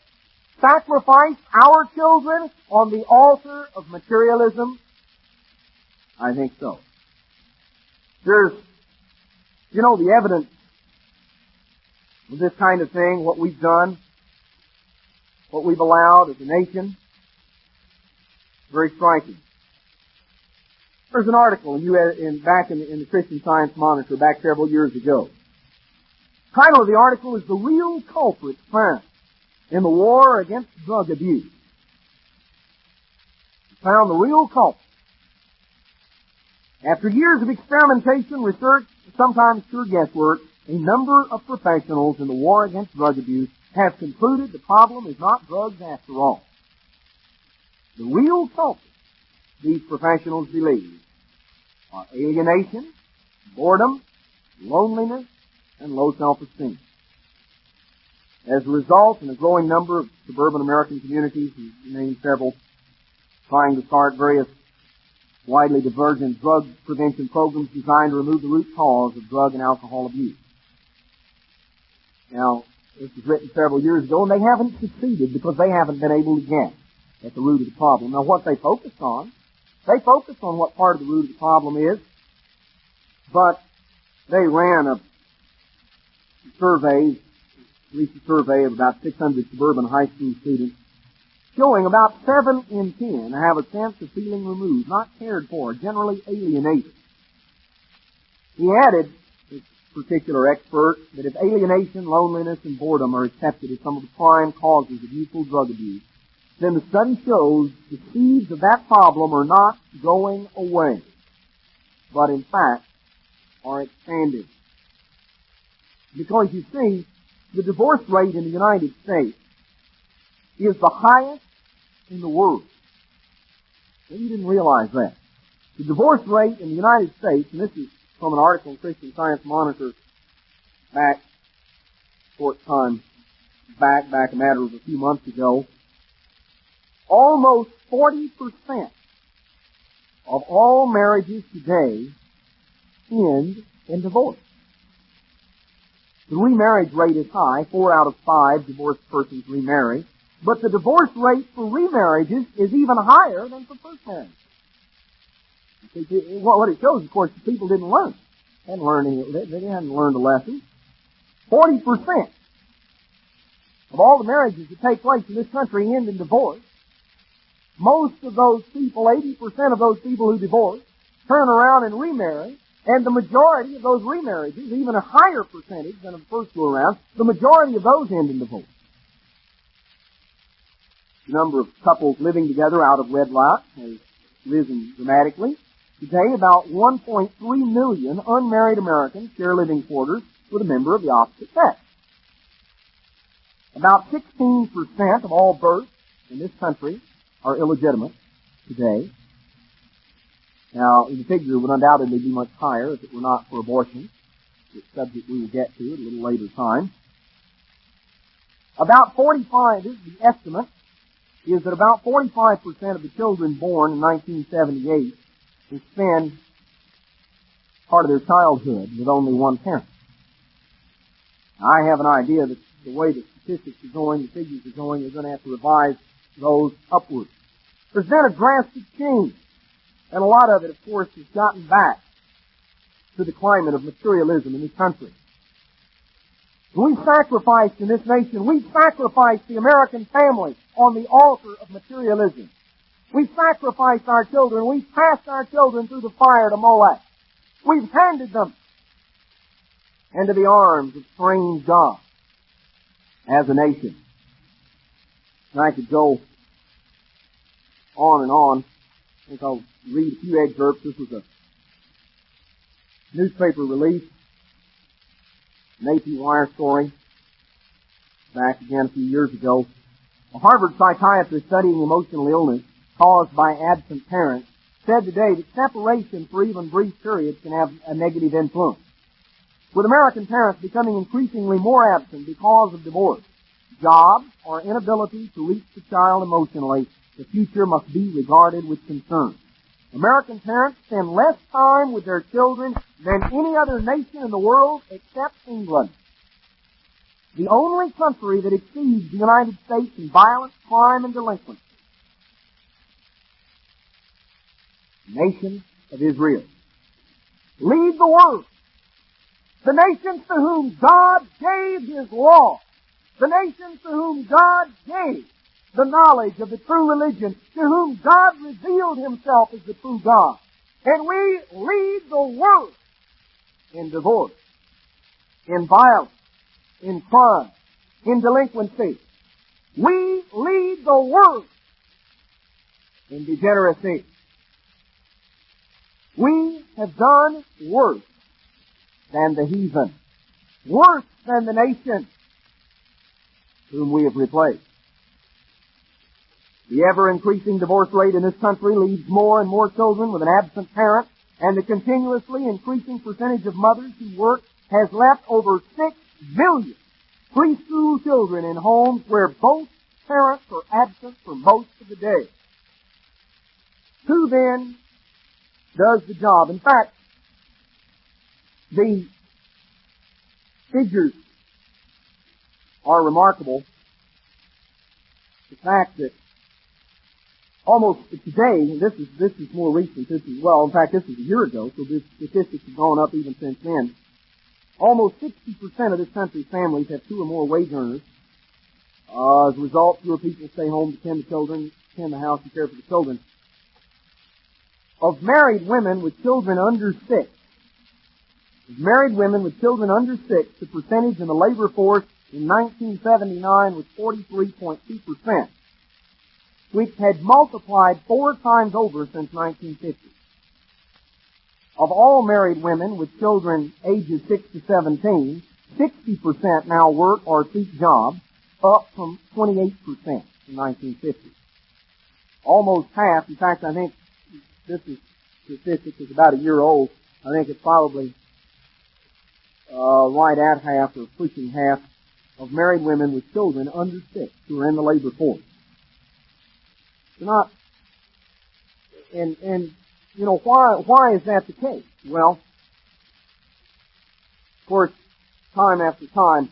Speaker 1: sacrificed our children on the altar of materialism? I think so. There's, the evidence of this kind of thing, what we've done, what we've allowed as a nation, very striking. There's an article back in the Christian Science Monitor back several years ago. The title of the article is "The Real Culprits Found in the War Against Drug Abuse." Found the real culprit. After years of experimentation, research, sometimes pure guesswork, a number of professionals in the war against drug abuse have concluded the problem is not drugs after all. The real culprits, these professionals believe, are alienation, boredom, loneliness, and low self-esteem. As a result, in a growing number of suburban American communities, and named several, trying to start various widely divergent drug prevention programs designed to remove the root cause of drug and alcohol abuse. Now, this was written several years ago, and they haven't succeeded because they haven't been able to get at the root of the problem. Now, what they focused on what part of the root of the problem is, but they ran a survey, recent survey of about 600 suburban high school students, showing about 7 in 10 have a sense of feeling removed, not cared for, generally alienated. He added, this particular expert, that if alienation, loneliness, and boredom are accepted as some of the prime causes of youthful drug abuse, then the study shows the seeds of that problem are not going away, but in fact are expanding. Because you see, the divorce rate in the United States is the highest in the world. Maybe you didn't realize that. The divorce rate in the United States, and this is from an article in Christian Science Monitor back a matter of a few months ago, almost 40% of all marriages today end in divorce. The remarriage rate is high. 4 out of 5 divorced persons remarry. But the divorce rate for remarriages is even higher than for first marriage. What it shows, of course, the people didn't learn. They hadn't learned a lesson. 40% of all the marriages that take place in this country end in divorce. Most of those people, 80% of those people who divorce, turn around and remarry. And the majority of those remarriages, even a higher percentage than the first go around, the majority of those end in divorce. The number of couples living together out of wedlock has risen dramatically. Today, about 1.3 million unmarried Americans share living quarters with a member of the opposite sex. About 16% of all births in this country are illegitimate today. Now, the figure would undoubtedly be much higher if it were not for abortion, which subject we will get to at a little later time. About 45, this is the estimate, is that about 45% of the children born in 1978 will spend part of their childhood with only one parent. Now, I have an idea that the way the statistics are going, the figures are going, you're going to have to revise those upwards. There's been a drastic change. And a lot of it, of course, has gotten back to the climate of materialism in this country. We've sacrificed in this nation, we've sacrificed the American family on the altar of materialism. We've sacrificed our children, we've passed our children through the fire to Molech. We've handed them into the arms of strange gods as a nation. And I could go on and on. I think I'll read a few excerpts. This was a newspaper release, an AP Wire story, back again a few years ago. A Harvard psychiatrist studying emotional illness caused by absent parents said today that separation for even brief periods can have a negative influence. With American parents becoming increasingly more absent because of divorce, jobs, or inability to reach the child emotionally, the future must be regarded with concern. American parents spend less time with their children than any other nation in the world except England. The only country that exceeds the United States in violence, crime, and delinquency. The nation of Israel. Lead the world. The nations to whom God gave His law. The nations to whom God gave the knowledge of the true religion, to whom God revealed Himself as the true God. And we lead the world in divorce, in violence, in crime, in delinquency. We lead the world in degeneracy. We have done worse than the heathen, worse than the nation whom we have replaced. The ever-increasing divorce rate in this country leaves more and more children with an absent parent, and the continuously increasing percentage of mothers who work has left over 6 million preschool children in homes where both parents are absent for most of the day. Who then does the job? In fact, the figures are remarkable. The fact that almost today, this is more recent, in fact, this is a year ago, so the statistics have gone up even since then. Almost 60% of this country's families have 2 or more wage earners. As a result, fewer people stay home to tend the children, tend the house, and care for the children. Of married women with children under 6, the percentage in the labor force in 1979 was 43.2%, which had multiplied 4 times over since 1950. Of all married women with children ages 6 to 17, 60% now work or seek jobs, up from 28% in 1950. Almost half, in fact, I think this statistic is about a year old. I think it's probably right at half or pushing half of married women with children under 6 who are in the labor force. They're not, and you know, why is that the case? Well, of course, time after time,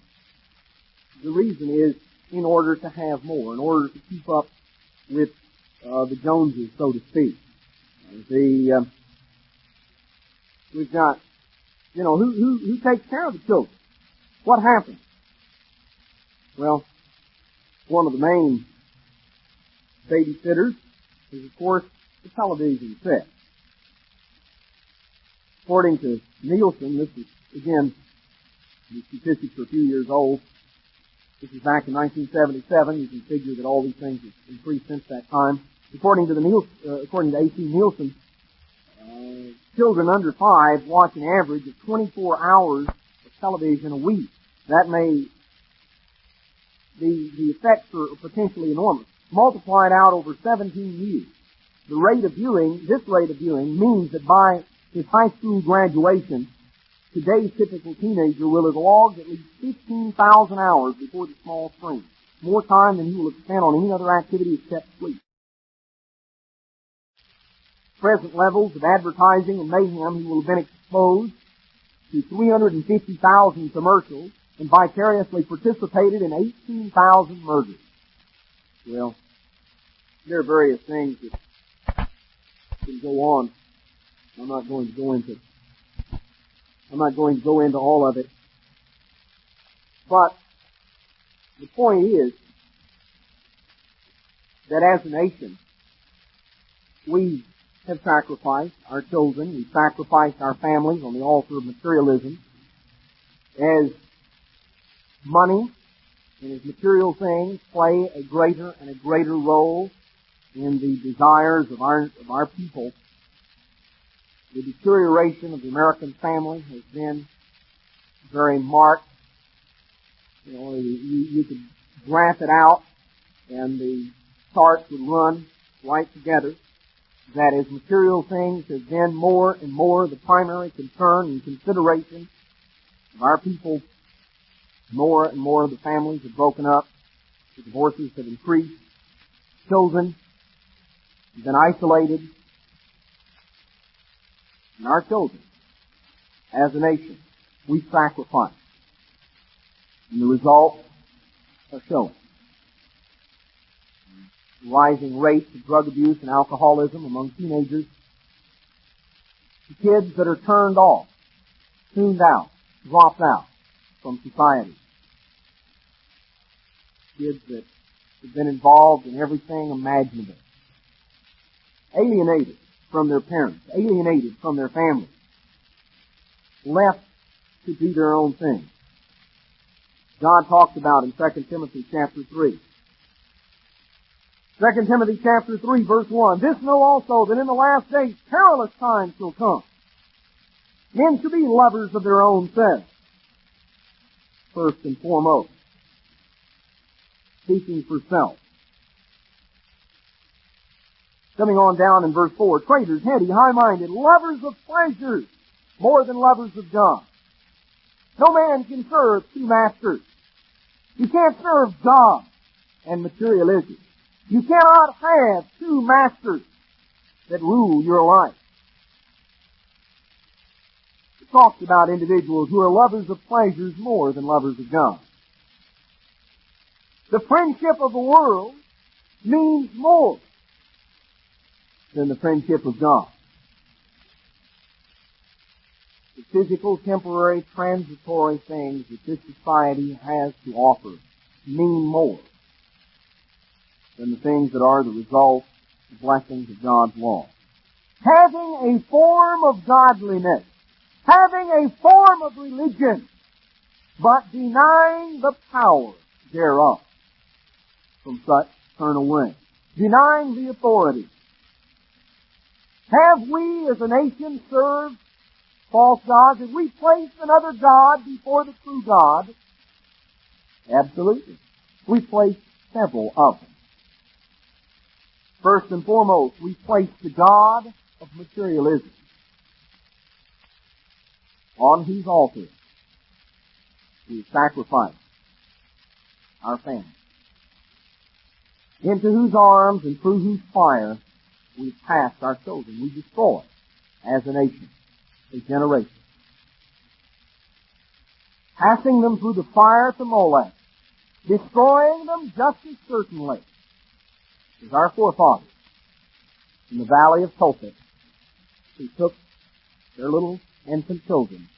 Speaker 1: the reason is in order to have more, in order to keep up with the Joneses, so to speak. We've got, you know, who takes care of the children? What happens? Well, one of the main babysitters is, of course, the television set. According to Nielsen, this is, again, the statistics are a few years old. This is back in 1977. You can figure that all these things have increased since that time. According to A.C. Nielsen, children under 5 watch an average of 24 hours of television a week. That may, the effects are potentially enormous. Multiplied out over 17 years. This rate of viewing means that by his high school graduation, today's typical teenager will have logged at least 15,000 hours before the small screen. More time than he will have spent on any other activity except sleep. Present levels of advertising and mayhem, he will have been exposed to 350,000 commercials and vicariously participated in 18,000 murders. Well, there are various things that can go on. I'm not going to go into all of it. But the point is that as a nation, we have sacrificed our children, we've sacrificed our families on the altar of materialism. As money and as material things play a greater and a greater role in the desires of our people, the deterioration of the American family has been very marked. You know, you could graph it out, and the charts would run right together. That as material things have been more and more the primary concern and consideration of our people, more and more of the families have broken up, the divorces have increased, children have been isolated, and our children, as a nation, we sacrifice. And the results are showing. Rising rates of drug abuse and alcoholism among teenagers. The kids that are turned off, tuned out, dropped out from society. Kids that have been involved in everything imaginable. Alienated from their parents, alienated from their families, left to do their own thing. God talks about in 2 Timothy chapter 3. 2 Timothy chapter 3 verse 1, "This know also that in the last days perilous times shall come. Men shall be lovers of their own selves." First and foremost, seeking for self. Coming on down in verse 4, "Traitors, heady, high-minded, lovers of pleasures, more than lovers of God." No man can serve two masters. You can't serve God and materialism. You cannot have two masters that rule your life. It talks about individuals who are lovers of pleasures more than lovers of God. The friendship of the world means more than the friendship of God. The physical, temporary, transitory things that this society has to offer mean more than the things that are the result of blessings of God's law. Having a form of godliness, having a form of religion, but denying the power thereof. From such turn away. Denying the authority. Have we as a nation served false gods? Have we placed another God before the true God? Absolutely. We placed several of them. First and foremost, we placed the God of materialism, on whose altar we sacrificed our family, into whose arms and through whose fire we passed our children. We destroyed, as a nation, a generation. Passing them through the fire to Molech, destroying them just as certainly as our forefathers in the valley of Tophet, who took their little infant children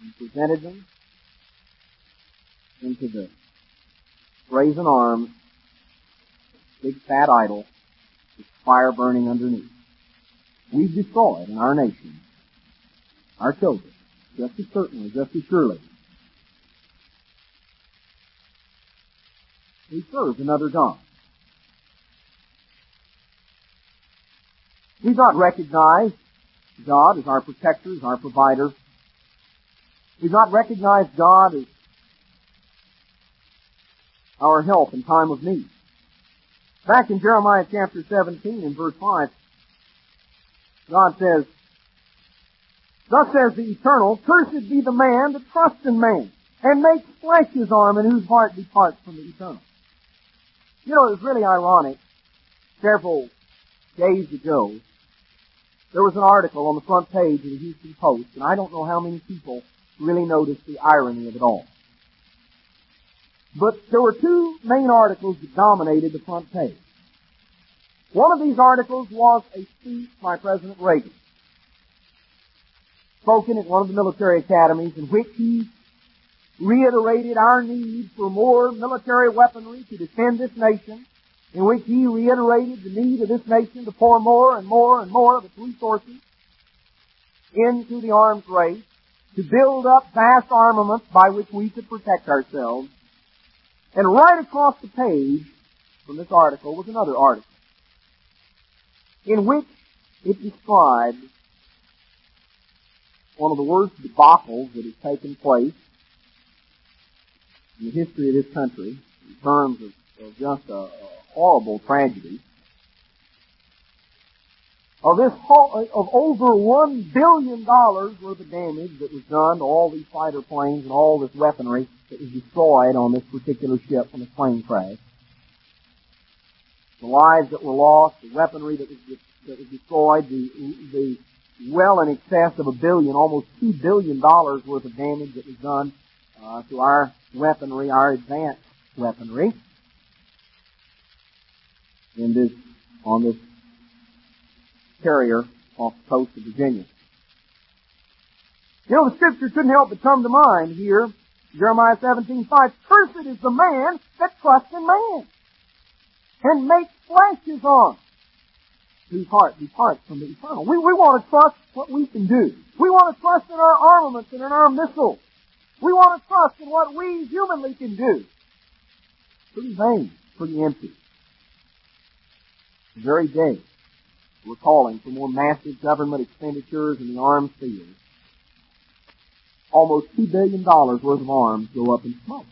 Speaker 1: and presented them into the brazen arms, big fat idol, with fire burning underneath. We've destroyed in our nation our children, just as certainly, just as surely. We serve another God. We've not recognized God as our protector, as our provider. We've not recognized God as our help in time of need. Back in Jeremiah chapter 17 and verse 5, God says, "Thus says the Eternal, cursed be the man that trusts in man, and makes flesh his arm, and whose heart departs from the Eternal." You know, it was really ironic. Several days ago, there was an article on the front page of the Houston Post, and I don't know how many people really noticed the irony of it all. But there were two main articles that dominated the front page. One of these articles was a speech by President Reagan, spoken at one of the military academies, in which he reiterated our need for more military weaponry to defend this nation, in which he reiterated the need of this nation to pour more and more and more of its resources into the arms race, to build up vast armaments by which we could protect ourselves. And right across the page from this article was another article, in which it described one of the worst debacles that has taken place in the history of this country, in terms of just a horrible tragedy, of over $1 billion worth of damage that was done to all these fighter planes and all this weaponry that was destroyed on this particular ship when the plane crashed. The lives that were lost, the weaponry that was destroyed, the well in excess of $1 billion, almost $2 billion worth of damage that was done to our weaponry, our advanced weaponry, on this carrier off the coast of Virginia. You know, the scripture couldn't help but come to mind here, Jeremiah 17:5. Cursed is the man that trusts in man, and makes flesh his arm, whose heart departs from the eternal. We want to trust what we can do. We want to trust in our armaments and in our missiles. We want to trust in what we humanly can do. Pretty vain, pretty empty. The very day we're calling for more massive government expenditures in the arms field, almost $2 billion worth of arms go up in smoke.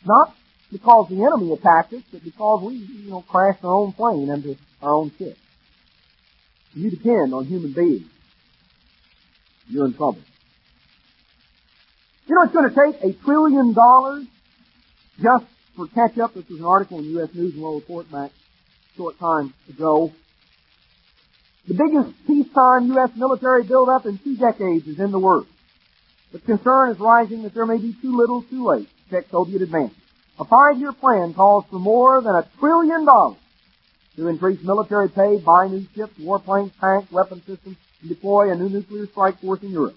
Speaker 1: Not because the enemy attacked us, but because we, crashed our own plane into our own ship. You depend on human beings, you're in trouble. You know, it's going to take $1 trillion just for catch-up. This was an article in U.S. News and World Report back a short time ago. The biggest peacetime U.S. military build-up in 2 decades is in the works. But concern is rising that there may be too little too late to check Soviet advances. A 5-year plan calls for more than $1 trillion to increase military pay, buy new ships, warplanes, tanks, weapon systems, and deploy a new nuclear strike force in Europe.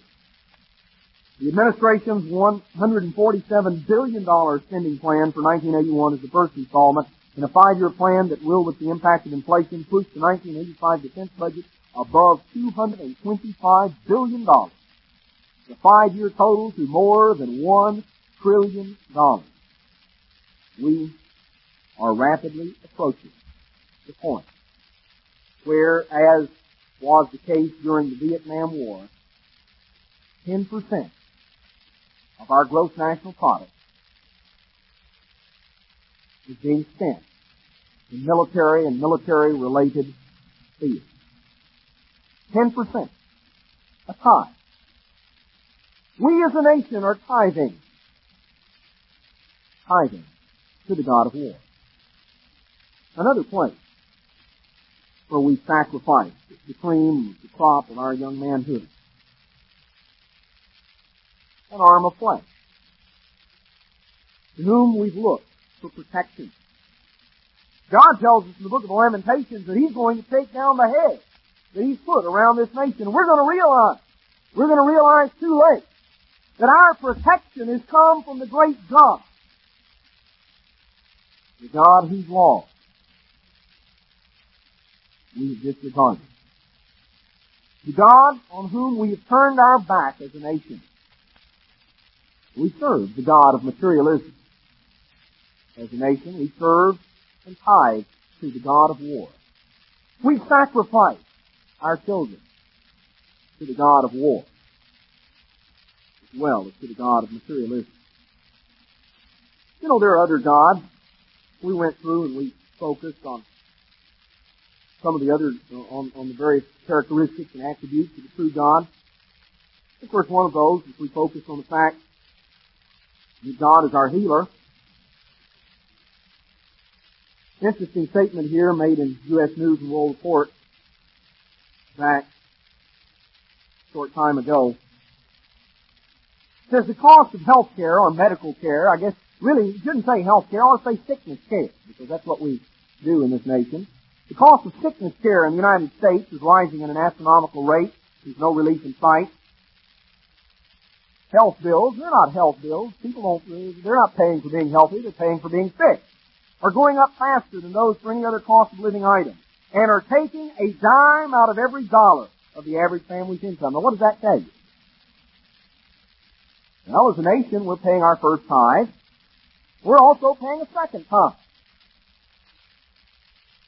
Speaker 1: The administration's $147 billion spending plan for 1981 is the first installment in a 5-year plan that will, with the impact of inflation, push the 1985 defense budget above $225 billion. The 5-year total to more than $1 trillion. We are rapidly approaching the point where, as was the case during the Vietnam War, 10% of our gross national product is being spent in military and military-related fields. 10%. A tithe. We as a nation are tithing to the God of war. Another place where we sacrifice the cream, the crop of our young manhood. An arm of flesh, to whom we've looked for protection. God tells us in the book of Lamentations that He's going to take down the hedge that He's put around this nation. We're going to realize too late that our protection has come from the great God, the God whose law we have disregarded, the God on whom we have turned our back as a nation. We serve the God of materialism. As a nation, we serve and tithe to the God of war. We sacrifice our children to the God of war, as well as to the God of materialism. You know, there are other gods. We went through and we focused on some of the other, on the various characteristics and attributes of the true God. Of course, one of those is we focus on the fact that God is our healer. Interesting statement here made in U.S. News and World Report back a short time ago. It says the cost of health care or medical care, I guess really you shouldn't say health care, I ought to say sickness care, because that's what we do in this nation. The cost of sickness care in the United States is rising at an astronomical rate. There's no relief in sight. Health bills, they're not health bills. They're not paying for being healthy, they're paying for being sick. Are going up faster than those for any other cost of living item. And are taking a dime out of every dollar of the average family's income. Now what does that tell you? Well, as a nation, we're paying our first tithe. We're also paying a second tithe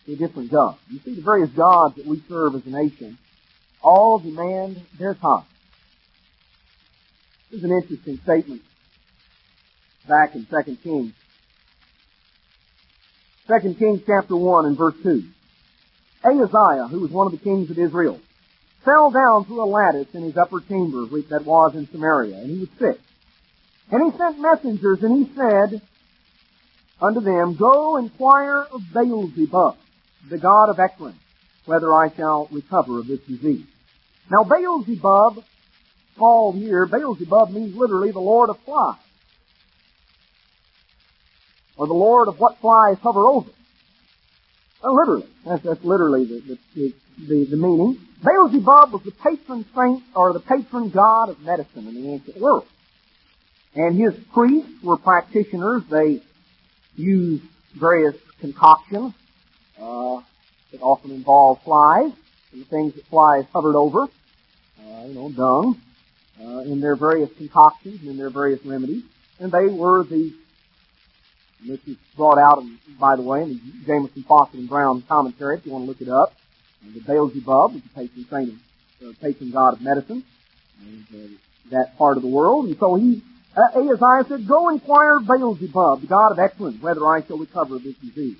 Speaker 1: to a different God. You see, the various gods that we serve as a nation all demand their tithe. This is an interesting statement back in 2 Kings. 2 Kings chapter 1 and verse 2. Ahaziah, who was one of the kings of Israel, fell down through a lattice in his upper chamber that was in Samaria, and he was sick. And he sent messengers, and he said unto them, Go inquire of Beelzebub, the god of Ekron, whether I shall recover of this disease. Now Beelzebub, called here, Beelzebub means literally the Lord of flies, or the Lord of what flies hover over. Literally. That's literally the meaning. Beelzebub was the patron saint, or the patron god of medicine in the ancient world. And his priests were practitioners. They used various concoctions that often involved flies, and the things that flies hovered over, dung, in their various concoctions and in their various remedies. And they were and this is brought out, by the way, in the Jameson, Fawcett, and Brown commentary, if you want to look it up. The Beelzebub was the patron saint of patron god of medicine, and that part of the world. And so Ahaziah said, "Go inquire of Beelzebub, the god of Ekron, whether I shall recover of this disease."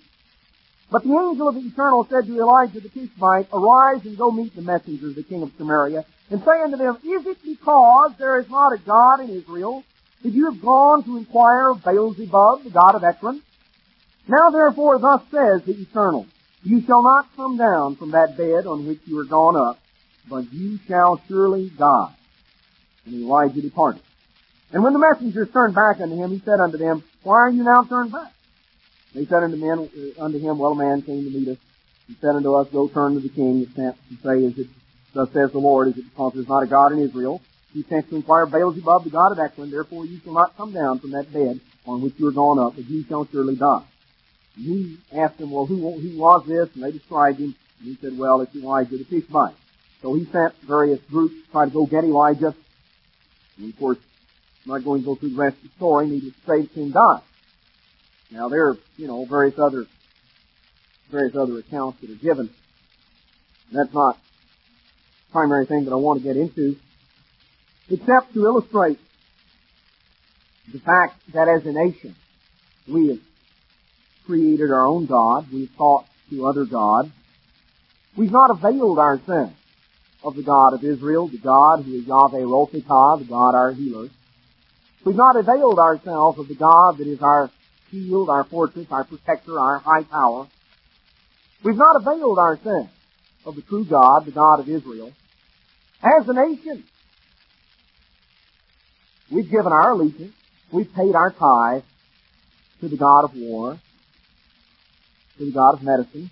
Speaker 1: But the angel of the Eternal said to Elijah the Tishbite, "Arise and go meet the messengers of the king of Samaria, and say unto them, Is it because there is not a God in Israel that you have gone to inquire of Beelzebub, the god of Ekron? Now therefore thus says the Eternal, You shall not come down from that bed on which you are gone up, but you shall surely die." And Elijah departed. And when the messengers turned back unto him, he said unto them, "Why are you now turned back?" They said unto him, "Well, a man came to meet us, and said unto us, Go turn to the king that sent, and say, Is it, thus says the Lord, is it because there is not a God in Israel? He sent to inquire of Beelzebub, the god of Ekron, therefore you shall not come down from that bed on which you are gone up, but you shall surely die." And he asked them, "Well, who was this?" And they described him, and he said, "Well, it's Elijah the Tishbite." So he sent various groups to try to go get Elijah. And of course, I'm not going to go through the rest of the story. Needless to say, King died. Now there are, various other accounts that are given. And that's not the primary thing that I want to get into, except to illustrate the fact that as a nation, we have created our own God. We've thought to other gods. We've not availed ourselves of the God of Israel, the God who is Yahweh Rophikah, the God our healer. We've not availed ourselves of the God that is our shield, our fortress, our protector, our high tower. We've not availed ourselves of the true God, the God of Israel. As a nation, we've given our allegiance, we've paid our tithe to the God of war, to the God of medicine.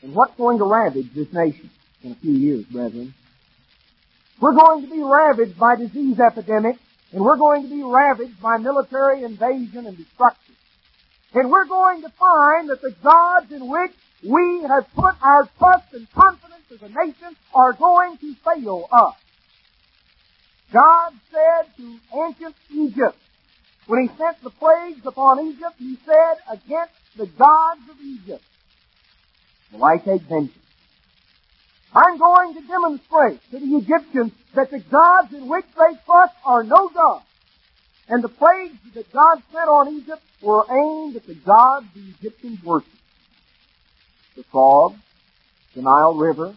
Speaker 1: And what's going to ravage this nation in a few years, brethren? We're going to be ravaged by disease epidemics, and we're going to be ravaged by military invasion and destruction. And we're going to find that the gods in which we have put our trust and confidence as a nation are going to fail us. God said to ancient Egypt, when He sent the plagues upon Egypt, He said, "Against the gods of Egypt will I take vengeance." I'm going to demonstrate to the Egyptians that the gods in which they trust are no gods. And the plagues that God sent on Egypt were aimed at the gods the Egyptians worshipped. The frog, the Nile River,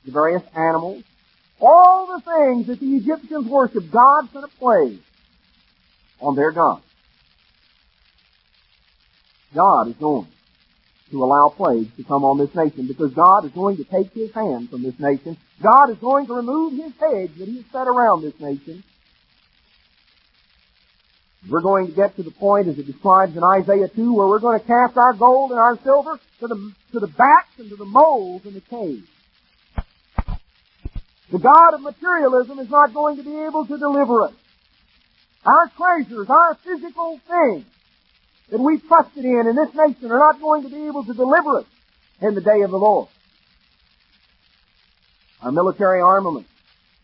Speaker 1: the various animals, all the things that the Egyptians worshipped, God sent a plague on their gods. God is going to allow plagues to come on this nation because God is going to take His hand from this nation. God is going to remove His hedge that He has set around this nation. We're going to get to the point, as it describes in Isaiah 2, where we're going to cast our gold and our silver to the bats and to the moles in the caves. The God of materialism is not going to be able to deliver us. Our treasures, our physical things that we've trusted in this nation are not going to be able to deliver us in the day of the Lord. Our military armament,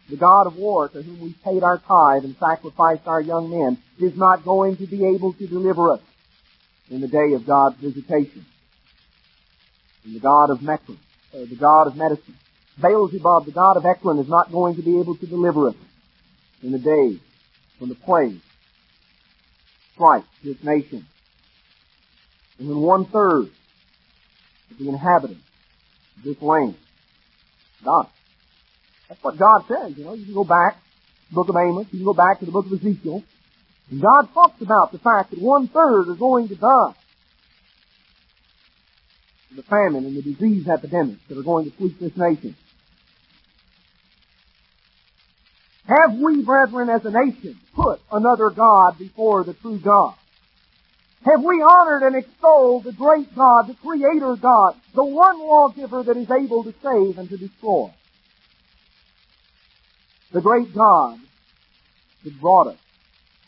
Speaker 1: the God of war to whom we paid our tithe and sacrificed our young men, is not going to be able to deliver us in the day of God's visitation. And the God of Mekron, the God of medicine, Beelzebub, the God of Ekron, is not going to be able to deliver us in the day when the plague strikes this nation. And when 1/3 of the inhabitants of this land die. That's what God says. You can go back to the book of Amos, you can go back to the book of Ezekiel, and God talks about the fact that 1/3 are going to die. to the famine and the disease epidemics that are going to sweep this nation. Have we, brethren, as a nation, put another God before the true God? Have we honored and extolled the great God, the Creator God, the one lawgiver that is able to save and to destroy? The great God that brought us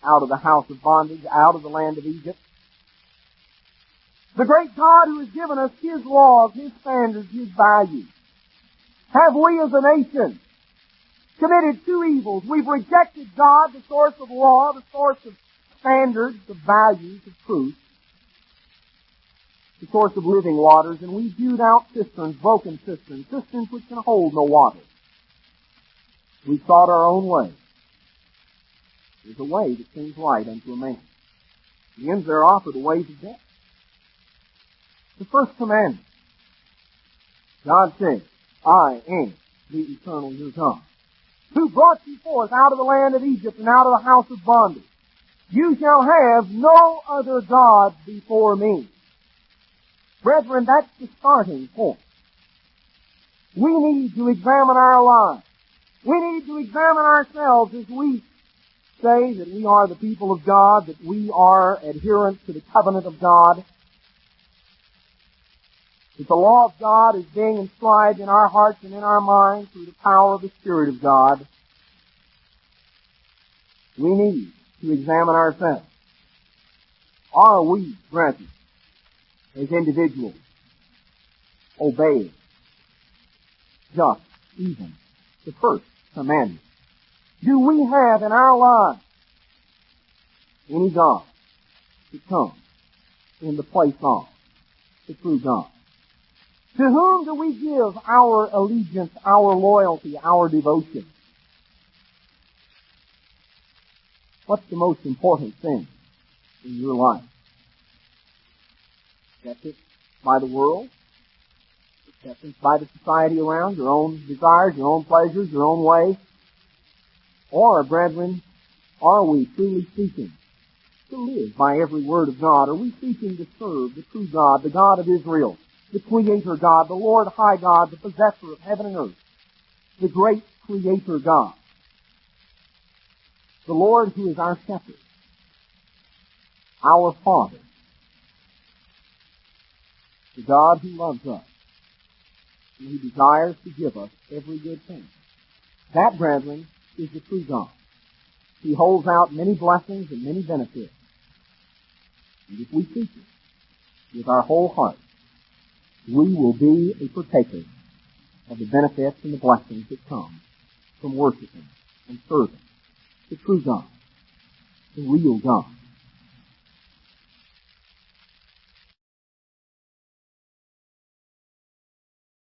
Speaker 1: out of the house of bondage, out of the land of Egypt. The great God who has given us His laws, His standards, His values. Have we as a nation committed two evils? We've rejected God, the source of law, the source of standards, of values, of truth, the source of living waters, and we've hewed out cisterns, broken cisterns, cisterns which can hold no water. We've sought our own way. There's a way that seems right unto a man. The ends thereof are the ways of death. The first commandment. God says, I am the eternal your God, who brought you forth out of the land of Egypt and out of the house of bondage. You shall have no other God before me. Brethren, that's the starting point. We need to examine our lives. We need to examine ourselves as we say that we are the people of God, that we are adherents to the covenant of God, that the law of God is being inscribed in our hearts and in our minds through the power of the Spirit of God. We need to examine ourselves. Are we, brethren, as individuals, obeying just even the first commandment? Do we have in our lives any God that comes in the place of the true God? To whom do we give our allegiance, our loyalty, our devotion? What's the most important thing in your life? Acceptance by the world? Acceptance by the society around? Your own desires, your own pleasures, your own way? Or, brethren, are we truly seeking to live by every word of God? Are we seeking to serve the true God, the God of Israel, the Creator God, the Lord High God, the possessor of heaven and earth, the great Creator God, the Lord who is our shepherd, our Father, the God who loves us, and who desires to give us every good thing? That, brethren, is the true God. He holds out many blessings and many benefits. And if we seek it with our whole heart, we will be a partaker of the benefits and the blessings that come from worshiping and serving the true God, the real God.